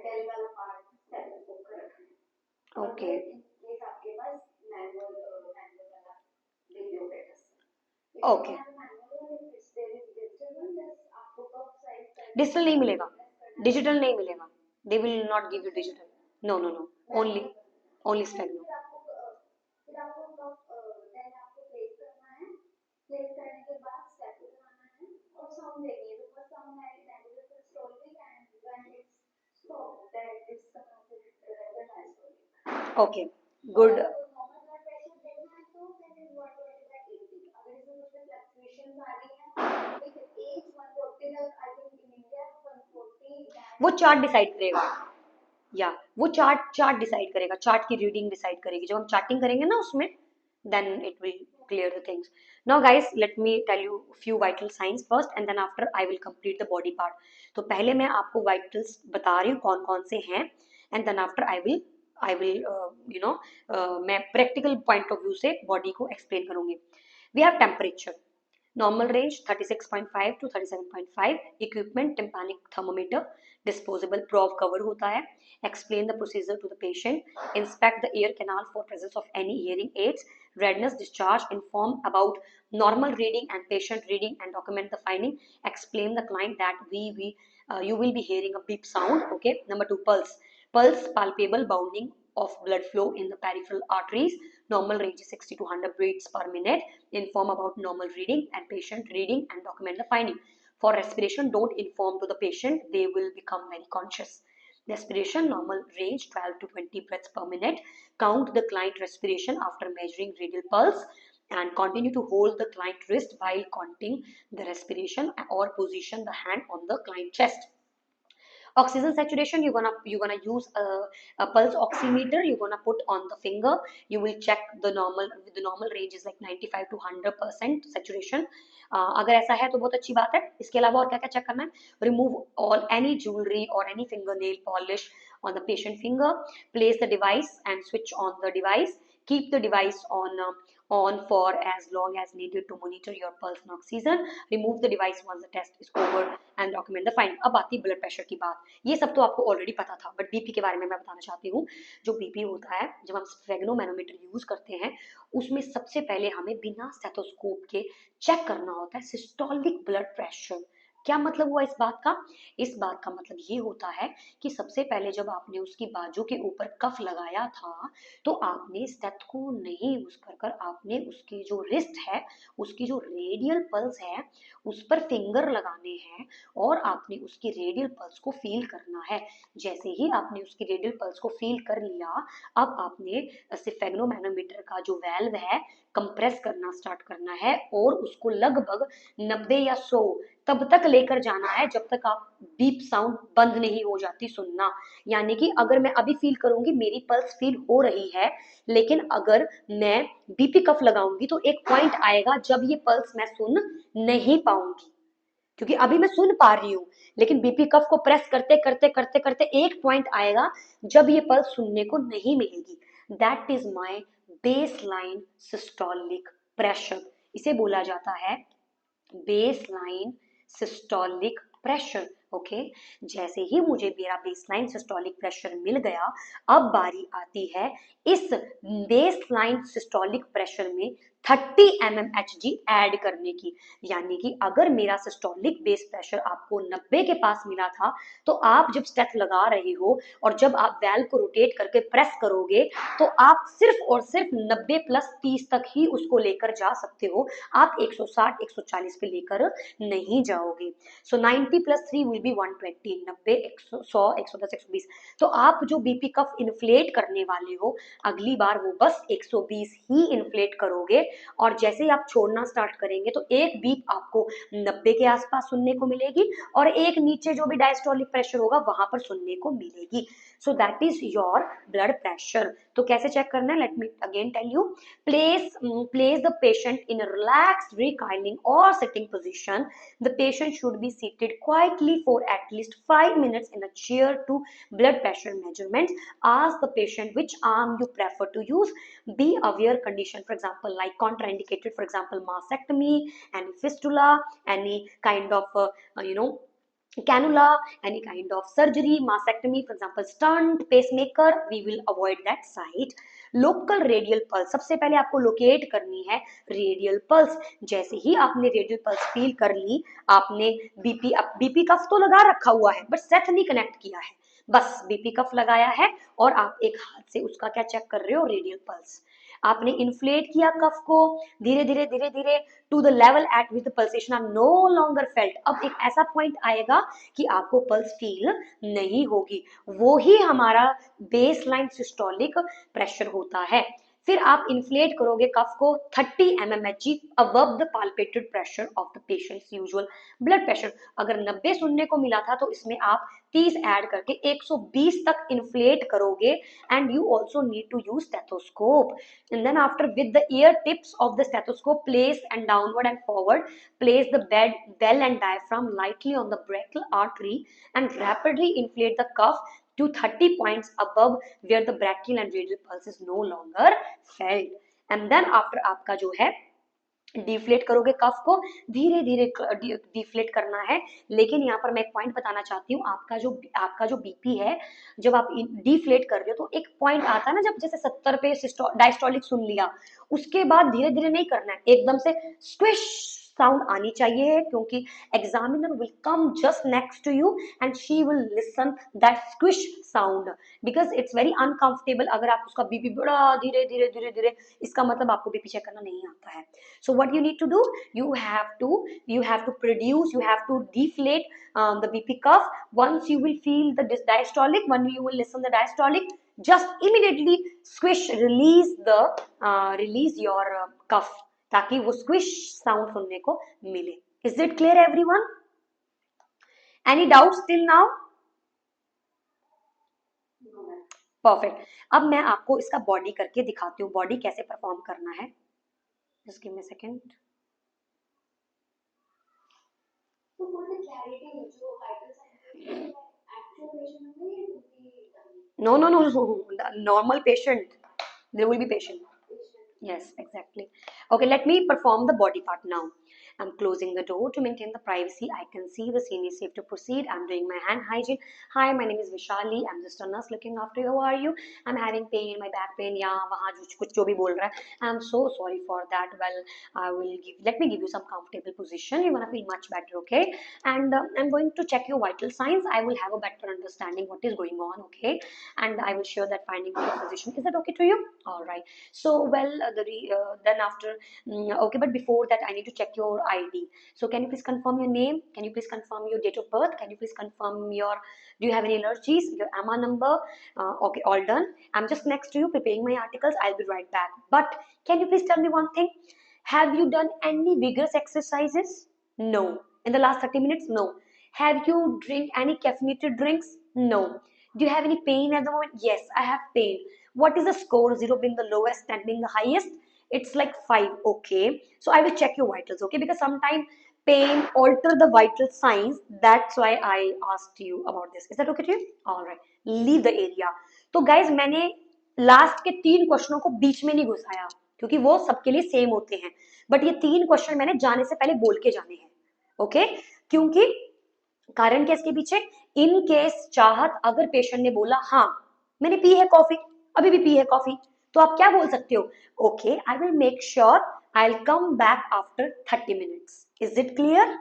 डेल वाला पार्ट स्टेथोस्कोप का रखना है। ओके, इन केस आपके पास मैनुअल वाला रेडियोग्राफ, ओके, डिजिटल नहीं मिलेगा, डिजिटल नहीं मिलेगा, they will not give you digital, no no no, only स्पेग्नो। फिर आपको देन आपको प्लेस करना है, प्लेस करने के बाद स्टेप लगाना है और साउंड देनी है। तो फर्स्ट साउंड है नेबुलस strolling and when it's stop that is considered okay, good. वो चार्ट डिसाइड करेगा, या वो चार्ट डिसाइड करेगा, चार्ट की रीडिंग डिसाइड करेगी। जब हम चार्टिंग करेंगे ना उसमें, then it will clear the things. Now guys, let me tell you few vital signs first and then after I will complete the body part. तो पहले मैं आपको vitals बता रही हूँ कौन कौन से हैं, and then after I will मैं practical point of view से body को explain करूँगी। We have temperature, normal range 36.5 to 37.5, equipment tympanic thermometer, disposable probe cover होता है, explain the procedure to the patient, inspect the ear canal for presence of any hearing aids, redness, discharge, inform about normal reading and patient reading and document the finding, explain the client that we you will be hearing a beep sound. Okay, number 2, pulse, palpable bounding of blood flow in the peripheral arteries. Normal range is 60 to 100 beats per minute. Inform about normal reading and patient reading and document the finding. For respiration, don't inform to the patient, they will become very conscious. Respiration, normal range 12 to 20 breaths per minute. Count the client respiration after measuring radial pulse and continue to hold the client wrist while counting the respiration, or position the hand on the client chest. Oxygen saturation, you're gonna use a pulse oximeter. You're gonna put on the finger. You will check the normal range is like 95 to 100% saturation. अगर ऐसा है तो बहुत अच्छी बात है. इसके अलावा और क्या क्या चेक करना है? रिमूव ऑल एनी ज्वेलरी और any finger nail polish on the patient finger. Place the device and switch on the device. Keep the device on for as long as needed to monitor your pulse and oxygen. Remove the device once the test is over and document the find. अब आती है blood pressure की बात. ये सब तो आपको already पता था, बट बीपी के बारे में मैं बताना चाहती हूँ. जो बीपी होता है, जब हम स्फेग्नोमैनोमीटर यूज करते हैं, उसमें सबसे पहले हमें बिना स्टेथोस्कोप के चेक करना होता है सिस्टोलिक ब्लड प्रेशर. क्या मतलब हुआ इस बात का? इस बात का मतलब ये होता है कि सबसे पहले जब आपने उसकी बाजू के ऊपर कफ लगाया था, तो आपने स्टेथ को नहीं यूज कर आपने उसकी जो रिस्ट है, उसकी जो रेडियल पल्स है, उस पर फिंगर लगाने हैं और आपने उसकी रेडियल पल्स को फील करना है. जैसे ही आपने उसकी रेडियल पल्स को फील कर लिया, अब आपने स्फेग्नोमैनोमीटर का जो वेल्व है कंप्रेस करना स्टार्ट करना है और उसको लगभग 90 या 100 तब तक लेकर जाना है जब तक आप बीप साउंड बंद नहीं हो जाती सुनना. यानी कि अगर मैं अभी फील करूंगी मेरी पल्स फील हो रही है, लेकिन अगर मैं बीपी कफ लगाऊंगी तो एक पॉइंट आएगा जब ये पल्स मैं सुन नहीं पाऊंगी, क्योंकि अभी मैं सुन पा रही हूँ, लेकिन बीपी कफ को प्रेस करते करते करते करते एक पॉइंट आएगा जब ये पल्स सुनने को नहीं मिलेगी. That is my base line systolic pressure. इसे बोला जाता है base line systolic pressure. Okay, जैसे ही मुझे मेरा बेसलाइन सिस्टोलिक प्रेशर मिल गया, अब बारी आती है इस बेसलाइन सिस्टोलिक प्रेशर में 30 mmHg ऐड करने की. यानी कि अगर मेरा सिस्टोलिक बेस प्रेशर आपको 90 के पास मिला था, तो आप जब स्टेथ लगा रहे हो और जब आप वेल्व को रोटेट करके प्रेस करोगे, तो आप सिर्फ और सिर्फ 90 प्लस 30 तक ही उसको लेकर जा सकते हो. आप 160 140 पे लेकर नहीं जाओगे. सो 90 प्लस 3 विल बी 120. 90 100 110 120. तो आप जो बीपी कफ इन्फ्लेट करने वाले हो, अगली बार वो बस 120 ही इन्फ्लेट करोगे. और जैसे ही आप छोड़ना स्टार्ट करेंगे तो एक बीप आपको 90 के आसपास सुनने को मिलेगी और एक नीचे जो भी डायस्टोलिक प्रेशर होगा वहां पर सुनने को मिलेगी. So that is your blood pressure. तो कैसे चेक करना है? Let me again tell you. Place the patient in relaxed reclining or sitting position. The patient should be seated quietly for at least 5 minutes in a chair to blood pressure measurements. Ask the patient which arm you prefer to use. Be aware condition, for example, like contraindicated, for example, mastectomy, any fistula, any kind of cannula, any kind of surgery, mastectomy, for example, stunt, pacemaker, we will avoid that site. Local radial pulse, सबसे पहले आपको locate करनी है radial pulse. जैसे ही आपने radial pulse feel कर ली, आपने BP कफ तो लगा रखा हुआ है बट सेथ नहीं कनेक्ट किया है, बस बीपी कफ लगाया है और आप एक हाथ से उसका क्या चेक कर रहे हो? Radial pulse. आपने इन्फ्लेट किया कफ को धीरे धीरे धीरे धीरे to the level at which the pulsation are no longer felt. अब एक ऐसा पॉइंट आएगा कि आपको पल्स फील नहीं होगी. वो ही हमारा बेसलाइन सिस्टोलिक प्रेशर होता है. फिर आप इन्फ्लेट करोगे कफ को 30 mmHg above the palpated pressure of the patient's usual blood pressure. अगर 90 सुनने को मिला था तो इसमें आप 30 ऐड करके 120 तक इन्फ्लेट करोगे. And you also need to use stethoscope. And then after, with the ear tips of the stethoscope placed and downward and forward, place the bell and diaphragm lightly on the brachial artery and rapidly inflate the cuff to 30 points above where the brachial and radial pulse is no longer felt. And then after आपका जो है deflate करोगे कफ को, धीरे धीरे deflate करना है. लेकिन यहाँ पर मैं एक पॉइंट बताना चाहती हूँ. आपका जो बीपी है, जब आप डिफ्लेट कर रहे हो तो एक पॉइंट आता है ना, जब जैसे 70 पे डायस्टोलिक सुन लिया, उसके बाद धीरे धीरे नहीं करना है, एकदम से स्क्विश साउंड आनी चाहिए, क्योंकि examiner will come just next to you and she will listen that squish sound, because it's very uncomfortable अगर आप उसका बीपी बड़ा धीरे धीरे धीरे धीरे, इसका मतलब आपको बीपी चेक करना नहीं आता है. So what you need to do, you have to produce, you have to deflate the BP cuff. Once you will feel the diastolic, when you will listen the diastolic, just immediately squish, release your cuff, ताकि वो squish sound सुनने को मिले. Is it clear everyone? Any doubts till now? Perfect. अब मैं आपको इसका body करके दिखाती हूँ, बॉडी कैसे परफॉर्म करना है. Just give me a second. No, no, no, no. Normal patient. There will be patient. Yes, exactly. Okay, let me perform the body part now. I'm closing the door to maintain the privacy. I can see the scene is safe to proceed. I'm doing my hand hygiene. Hi, my name is Vishali. I'm just a nurse looking after you. How are you? I'm having pain in my back pain. Yeah, वहाँ कुछ जो भी बोल रहा है. I'm so sorry for that. Well, let me give you some comfortable position. You're gonna feel much better, okay? And I'm going to check your vital signs. I will have a better understanding what is going on, okay? And I will share that finding with your physician. Is that okay to you? All right. So, well, then after, okay, but before that, I need to check your ID. So can you please confirm your name? Can you please confirm your date of birth? Can you please confirm your, do you have any allergies? Your AMA number? Okay, all done. I'm just next to you preparing my articles. I'll be right back. But can you please tell me one thing? Have you done any vigorous exercises? No. In the last 30 minutes? No. Have you drink any caffeinated drinks? No. Do you have any pain at the moment? Yes, I have pain. What is the score? 0 being the lowest, 10 being the highest? It's like 5. Okay, so I will check your vitals, okay, because sometimes pain alter the vital signs. That's why I asked you about this. Is that okay to you? All right, leave the area. तो guys, मैंने last के 3 क्वेश्चनों को बीच में नहीं घुसाया, क्योंकि वो सबके लिए सेम होते हैं, बट ये 3 क्वेश्चन मैंने जाने से पहले बोल के जाने हैं, ओके? क्योंकि कारण क्या इसके पीछे, इन केस चाहत अगर पेशेंट ने बोला हाँ मैंने पी है कॉफी, अभी भी पी है कॉफी, तो आप क्या बोल सकते हो? Okay, I will make sure I will come back after 30 minutes. Is it clear?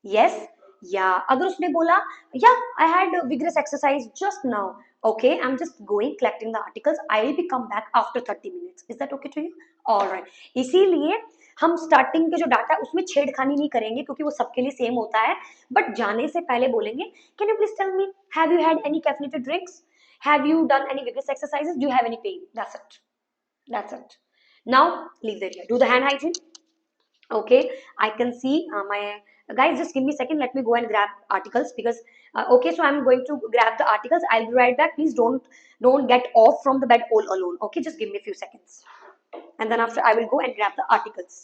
Yes. या अगर उसने बोला या I had vigorous exercise just now, okay, I'm just going collecting the articles, I will be come back after 30 minutes. Is that okay to you? All right. इसीलिए हम starting के जो data है उसमें छेड़खानी नहीं करेंगे, क्योंकि वो सबके लिए सेम होता है, बट जाने से पहले बोलेंगे can you please tell me have you had any caffeinated drinks, have you done any vigorous exercises, do you have any pain? That's it. Now leave the area, do the hand hygiene. Okay, I can see my guys, just give me a second, let me go and grab articles, because okay, so I'm going to grab the articles, I'll be right back. Please don't get off from the bed all alone, okay? Just give me a few seconds, and then after I will go and grab the articles.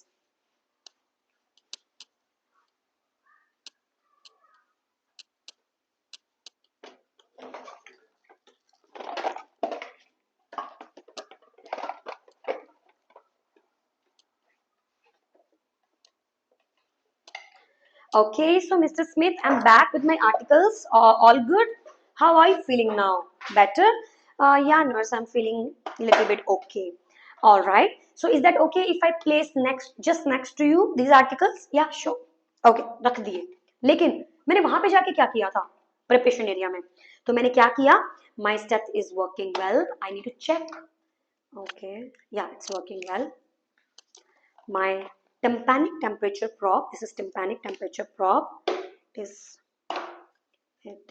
Okay, so Mr. Smith, I'm back with my articles. All good? How are you feeling now? Better? Yeah, nurse, I'm feeling a little bit okay. All right. So is that okay if I place just next to you these articles? Yeah, sure. Okay, रख दिए. लेकिन मैंने वहां पे जाके क्या किया था? Preparation area में. तो मैंने क्या किया? My steth is working well. I need to check. Okay. Yeah, it's working well. My tympanic temperature probe, this is tympanic temperature probe, it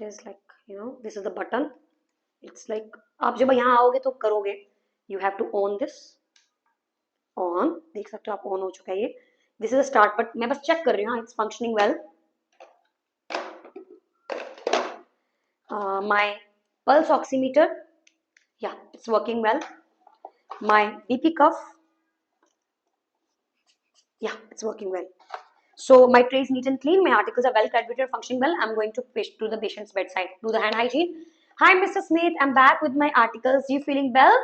is like, you know, this is the button, it's like आप जब यहाँ आओगे तो करोगे, you have to on this, on, देख सकते हो आप on हो चुका है ये, this is the start, but मैं बस चेक कर रही हूँ it's functioning well. My pulse oximeter, yeah, it's working well. My BP cuff, yeah, it's working well. So my tray is neat and clean, my articles are well calibrated, functioning well. I'm going to the patient's bedside, do the hand hygiene. Hi Mr. Smith, I'm back with my articles. You feeling well?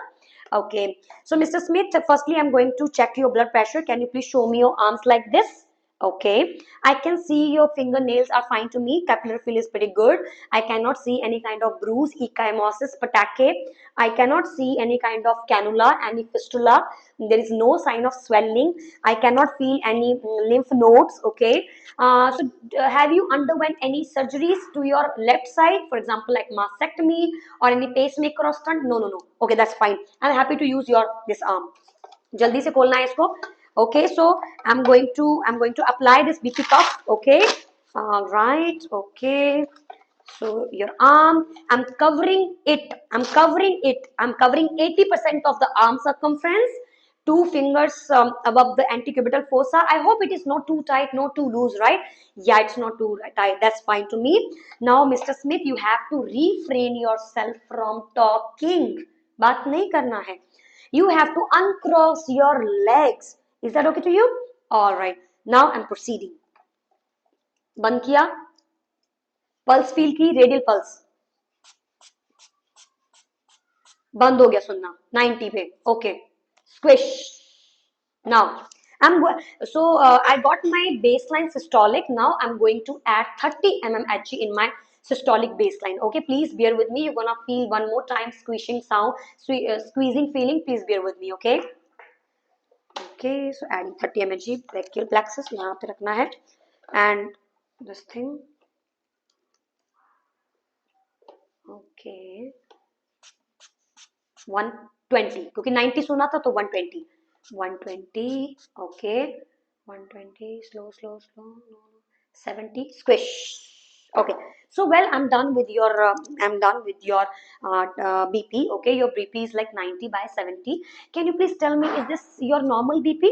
Okay, so Mr. Smith, firstly I'm going to check your blood pressure. Can you please show me your arms like this? Okay, I can see your fingernails are fine to me. Capillary fill is pretty good. I cannot see any kind of bruise, ecchymosis, patake. I cannot see any kind of cannula, any fistula. There is no sign of swelling. I cannot feel any lymph nodes. Okay, have you underwent any surgeries to your left side, for example, like mastectomy or any pacemaker or stunt? No, no, no. Okay, that's fine. I'm happy to use your this arm. जल्दी से खोलना है इसको. Okay, so I'm going to apply this BP cuff. Okay, all right. Okay, so your arm, I'm covering 80% of the arm circumference. Two fingers above the antecubital fossa. I hope it is not too tight, not too loose, right? Yeah, it's not too tight. That's fine to me. Now, Mr. Smith, you have to refrain yourself from talking. बात नहीं करना है. You have to uncross your legs. Is that okay to you? All right. Now I'm proceeding. बंद किया. Pulse feel की, radial pulse बंद हो गया सुनना 90 पे. Okay, squish. Now I got my baseline systolic. Now I'm going to add 30 mmHg in my systolic baseline. Okay, please bear with me. You're gonna feel one more time squishing sound, squeezing feeling. Please bear with me. Okay. Okay, so adding 30 mmHg brachial plexus यहाँ पे रखना है, and this thing. Okay, 120 क्योंकि 90 सुना था तो 120. 120. Okay, 120. Slow. 70. Squish. Okay, so well, I'm done with your BP. Okay, your BP is like 90 by 70. Can you please tell me, is this your normal BP?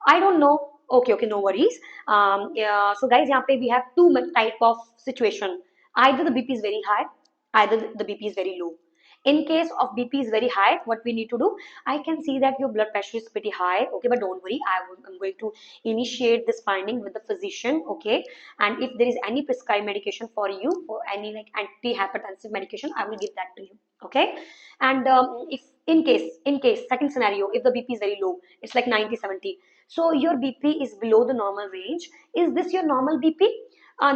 I don't know. Okay, no worries. Yeah, so guys, यहाँ पे we have two type of situation. Either the BP is very high, either the BP is very low. In case of BP is very high, what we need to do? I can see that your blood pressure is pretty high. Okay, but don't worry. I'm going to initiate this finding with the physician. Okay, and if there is any prescribed medication for you, or any like antihypertensive medication, I will give that to you. Okay, and if in case second scenario, if the BP is very low, it's like 90 70. So your BP is below the normal range. Is this your normal BP?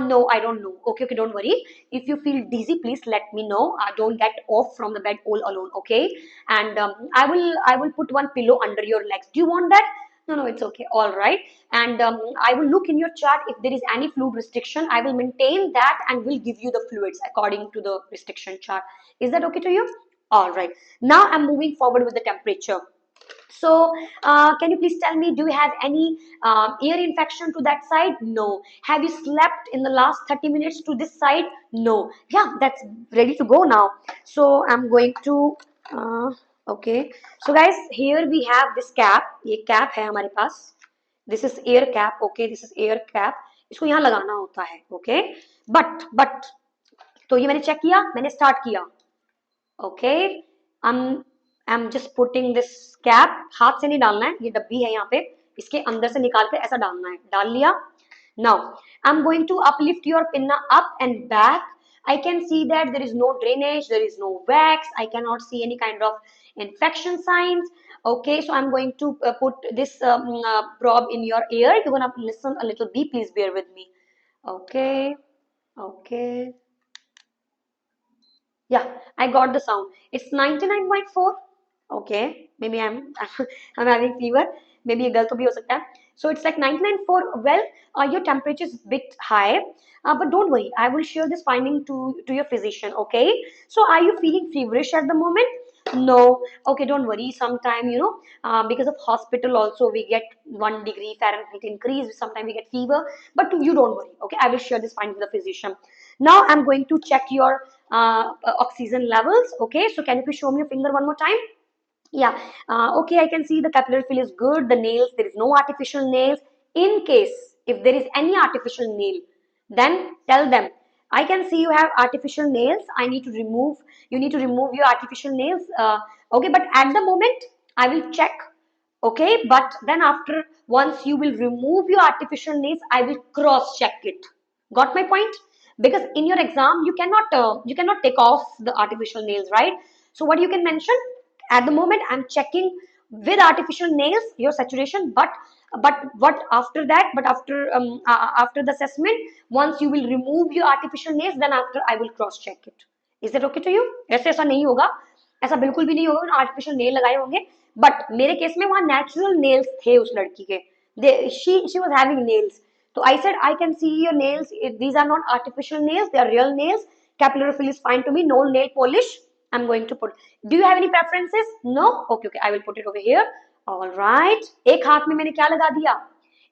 No, I don't know. Okay, don't worry. If you feel dizzy, please let me know. Don't get off from the bed all alone, okay? And I will put one pillow under your legs. Do you want that? No, it's okay. All right. And I will look in your chart. If there is any fluid restriction, I will maintain that and will give you the fluids according to the restriction chart. Is that okay to you? All right. Now I'm moving forward with the temperature. So, can you please tell me, do you have any ear infection to that side? No. Have you slept in the last 30 minutes to this side? No. Yeah, that's ready to go now. So, I'm going to, okay. So, guys, here we have this cap. ये cap है हमारे पास. This is air cap. Okay, this is air cap. इसको यहाँ लगाना होता है. Okay. But, तो ये मैंने चेक किया, मैंने स्टार्ट किया. Okay. I'm just putting this cap. हाथ से नहीं डालना है, ये डब्बी है यहाँ पे, इसके अंदर से निकाल के ऐसा डालना है. डाल लिया. Now I'm going to uplift your pinna up and back. I can see that there is no drainage, there is no wax. I cannot see any kind of infection signs. Okay, so I'm going to put this probe in your ear. You're gonna listen a little bit. Please bear with me. Okay. Yeah, I got the sound. It's 99.4. Okay, maybe I'm I'm having fever. Maybe ये गलत भी हो सकता है. So it's like 99.4. Well, your temperature is a bit high, but don't worry. I will share this finding to your physician. Okay. So are you feeling feverish at the moment? No. Okay, don't worry. Sometime because of hospital also we get 1 degree Fahrenheit increase. Sometimes we get fever, but you don't worry. Okay, I will share this finding with the physician. Now I'm going to check your oxygen levels. Okay, so can you please show me your finger one more time? Yeah. Okay, I can see the capillary fill is good. The nails, there is no artificial nails. In case if there is any artificial nail, then tell them. I can see you have artificial nails. You need to remove your artificial nails. Okay, but at the moment I will check. Okay, but then after, once you will remove your artificial nails, I will cross check it. Got my point? Because in your exam you cannot take off the artificial nails, right? So what you can mention, at the moment I'm checking with artificial nails your saturation, but what after that, but after the assessment, once you will remove your artificial nails, then after I will cross check it. Is that okay to you? ऐसे ऐसा नहीं होगा, ऐसा बिल्कुल भी नहीं होगा, artificial nail लगाए होंगे, बट मेरे केस में वहां नेचुरल नेल्स थे उस लड़की के, she was having nails. So I said, I can see your nails. These are not artificial nails. They are real nails. Capillary fill is fine to me. No nail polish. I'm going to put. Do you have any preferences? No? Okay, okay. I will put it over here. All right. एक हाथ में मैंने क्या लगा दिया?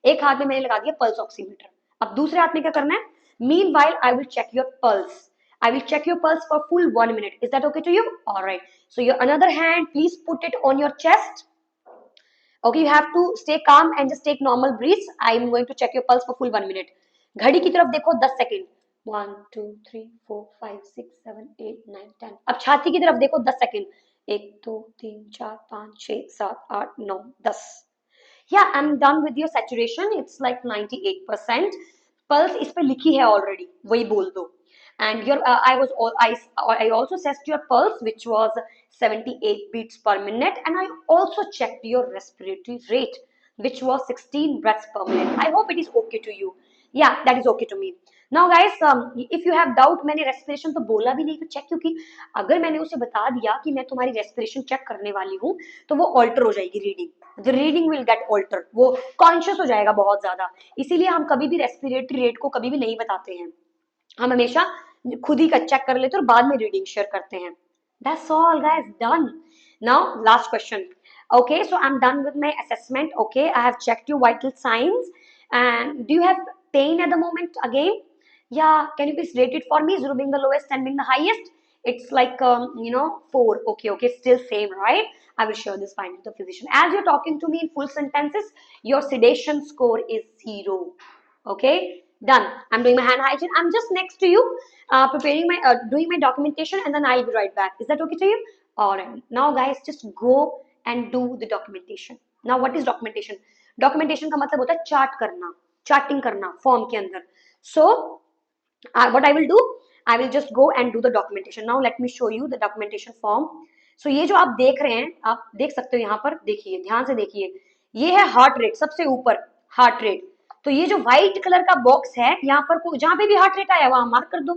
एक हाथ में मैंने लगा दिया पल्स ऑक्सीमीटर. अब दूसरे हाथ में क्या करना है? Meanwhile, I will check your pulse. I will check your pulse for full 1 minute. Is that okay to you? All right. So your another hand, please put it on your chest. Okay, you have to stay calm and just take normal breaths. I am going to check your pulse for full 1 minute. घड़ी की तरफ देखो 10 second. 1 2 3 4 5 6 7 8 9 10. अब छाती की तरफ देखो 10 second. 1 2 3 4 5 6 7 8 9 10. Yeah, I'm done with your saturation. It's like 98%. Pulse इस पे लिखी है already. वही बोल दो. And your I also assessed your pulse, which was 78 beats per minute, and I also checked your respiratory rate, which was 16 breaths per minute. I hope it is okay to you. Yeah, that is okay to me. Now guys, if you have doubt, मैंने respiration तो बोला भी नहीं, तो check, क्योंकि अगर मैंने उसे बता दिया कि मैं तुम्हारी respiration check करने वाली हूँ, तो वो alter हो जाएगी reading. The reading will get altered. वो conscious हो जाएगा बहुत ज्यादा. इसीलिए हम कभी भी respiratory rate को कभी भी नहीं बताते हैं. हम हमेशा खुद ही चेक कर लेते हैं और बाद में रीडिंग शेयर करते हैं. That's all guys, done. Now last question. Okay, so I'm done with my assessment. Okay, I have checked your vital signs. And do you have pain at the moment again? Yeah, can you please rate it for me? 0 being the lowest, 10 being the highest. It's like 4. Okay, okay, still same, right? I will share this finding with the physician. As you're talking to me in full sentences, your sedation score is 0. Okay, done. I'm doing my hand hygiene. I'm just next to you, preparing my doing my documentation, and then I'll be right back. Is that okay to you? All right. Now guys, just go and do the documentation. Now what is documentation? Documentation का मतलब होता है chart करना, charting करना form के अंदर. So what I will do, I will just go and do the documentation. Now let me show you the documentation form. So ये जो आप देख रहे हैं, आप देख सकते हो यहाँ पर, देखिए ध्यान से देखिए, ये है हार्ट रेट, सबसे ऊपर हार्ट रेट. तो ये जो व्हाइट कलर का बॉक्स है, यहाँ पर जहां पे भी हार्ट रेट आया वहां मार्क कर दो.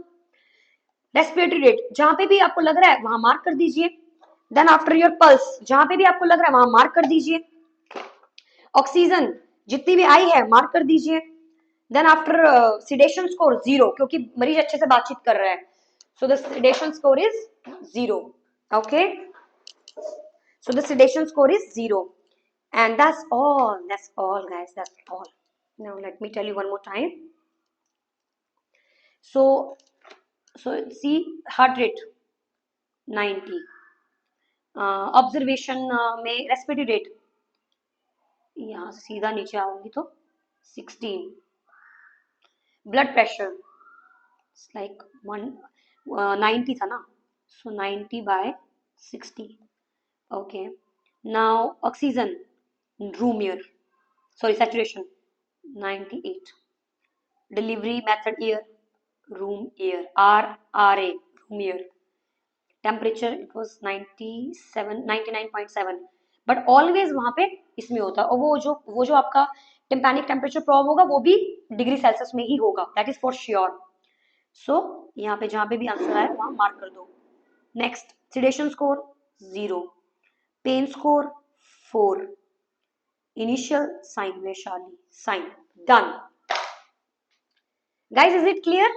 रेस्पिरेटरी रेट जहां पे भी आपको लग रहा है वहां मार्क कर दीजिए. देन आफ्टर योर पल्स जहां पे भी आपको लग रहा है वहां मार्क कर दीजिए. ऑक्सीजन जितनी भी आई है मार्क कर दीजिए. देन आफ्टर सिडेशन स्कोर 0, क्योंकि मरीज अच्छे से बातचीत कर रहा है. So the sedation score is 0. Okay, so the sedation score is 0. And that's all guys, that's all. Now let me tell you one more time. So see, heart rate 90. Observation में respiratory rate, यहाँ से सीधा नीचे आऊंगी तो 16. Blood pressure it's like 90 था ना, so 90 by 60. Okay, now oxygen room air, sorry, saturation 98. Delivery method air, room air, RRA, room air. Temperature it was 97, 99.7. But always वहां पे इसमें होता है, और वो जो आपका टेम्पैनिक टेम्परेचर प्रोब होगा वो भी डिग्री सेल्सियस में ही होगा, दैट इज फॉर श्योर. सो यहाँ पे जहां पे भी आंसर आए वहां मार्क कर दो. Next, sedation score 0, pain score 4, initial sign Vaishali sign. Done guys, is it clear?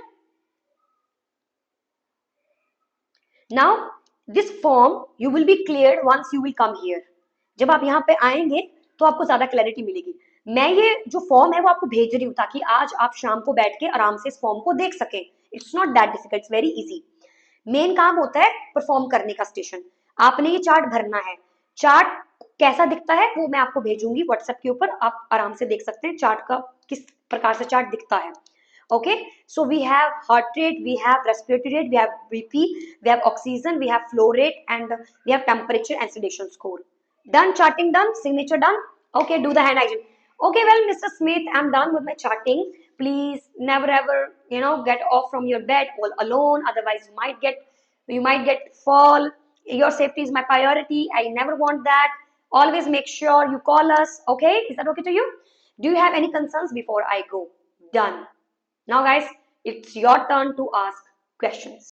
Now this form you will be cleared once you will come here. जब आप यहाँ पे आएंगे तो आपको ज्यादा क्लैरिटी मिलेगी. मैं ये जो फॉर्म है वो आपको भेज रही हूँ ताकि आज आप शाम को बैठ के आराम से इस फॉर्म को देख सकें. It's not that difficult, it's very easy. Main काम होता है परफॉर्म करने का स्टेशन. आपने ये चार्ट भरना है. चार्ट कैसा दिखता है वो मैं आपको भेजूंगी व्हाट्सएप के ऊपर, आप आराम से देख सकते हैं चार्ट का किस प्रकार से चार्ट दिखता है. Okay, so we have heart rate, we have respiratory rate, we have BP, we have oxygen, we have flow rate, and we have temperature and sedation score. Done, charting done, signature done. Okay, do the hand hygiene. Okay, well, Mr. Smith, I'm done with my charting. Please never ever, get off from your bed all alone. Otherwise, you might get fall. Your safety is my priority. I never want that. Always make sure you call us. Okay, is that okay to you? Do you have any concerns before I go? Done. Now guys, it's your turn to ask questions.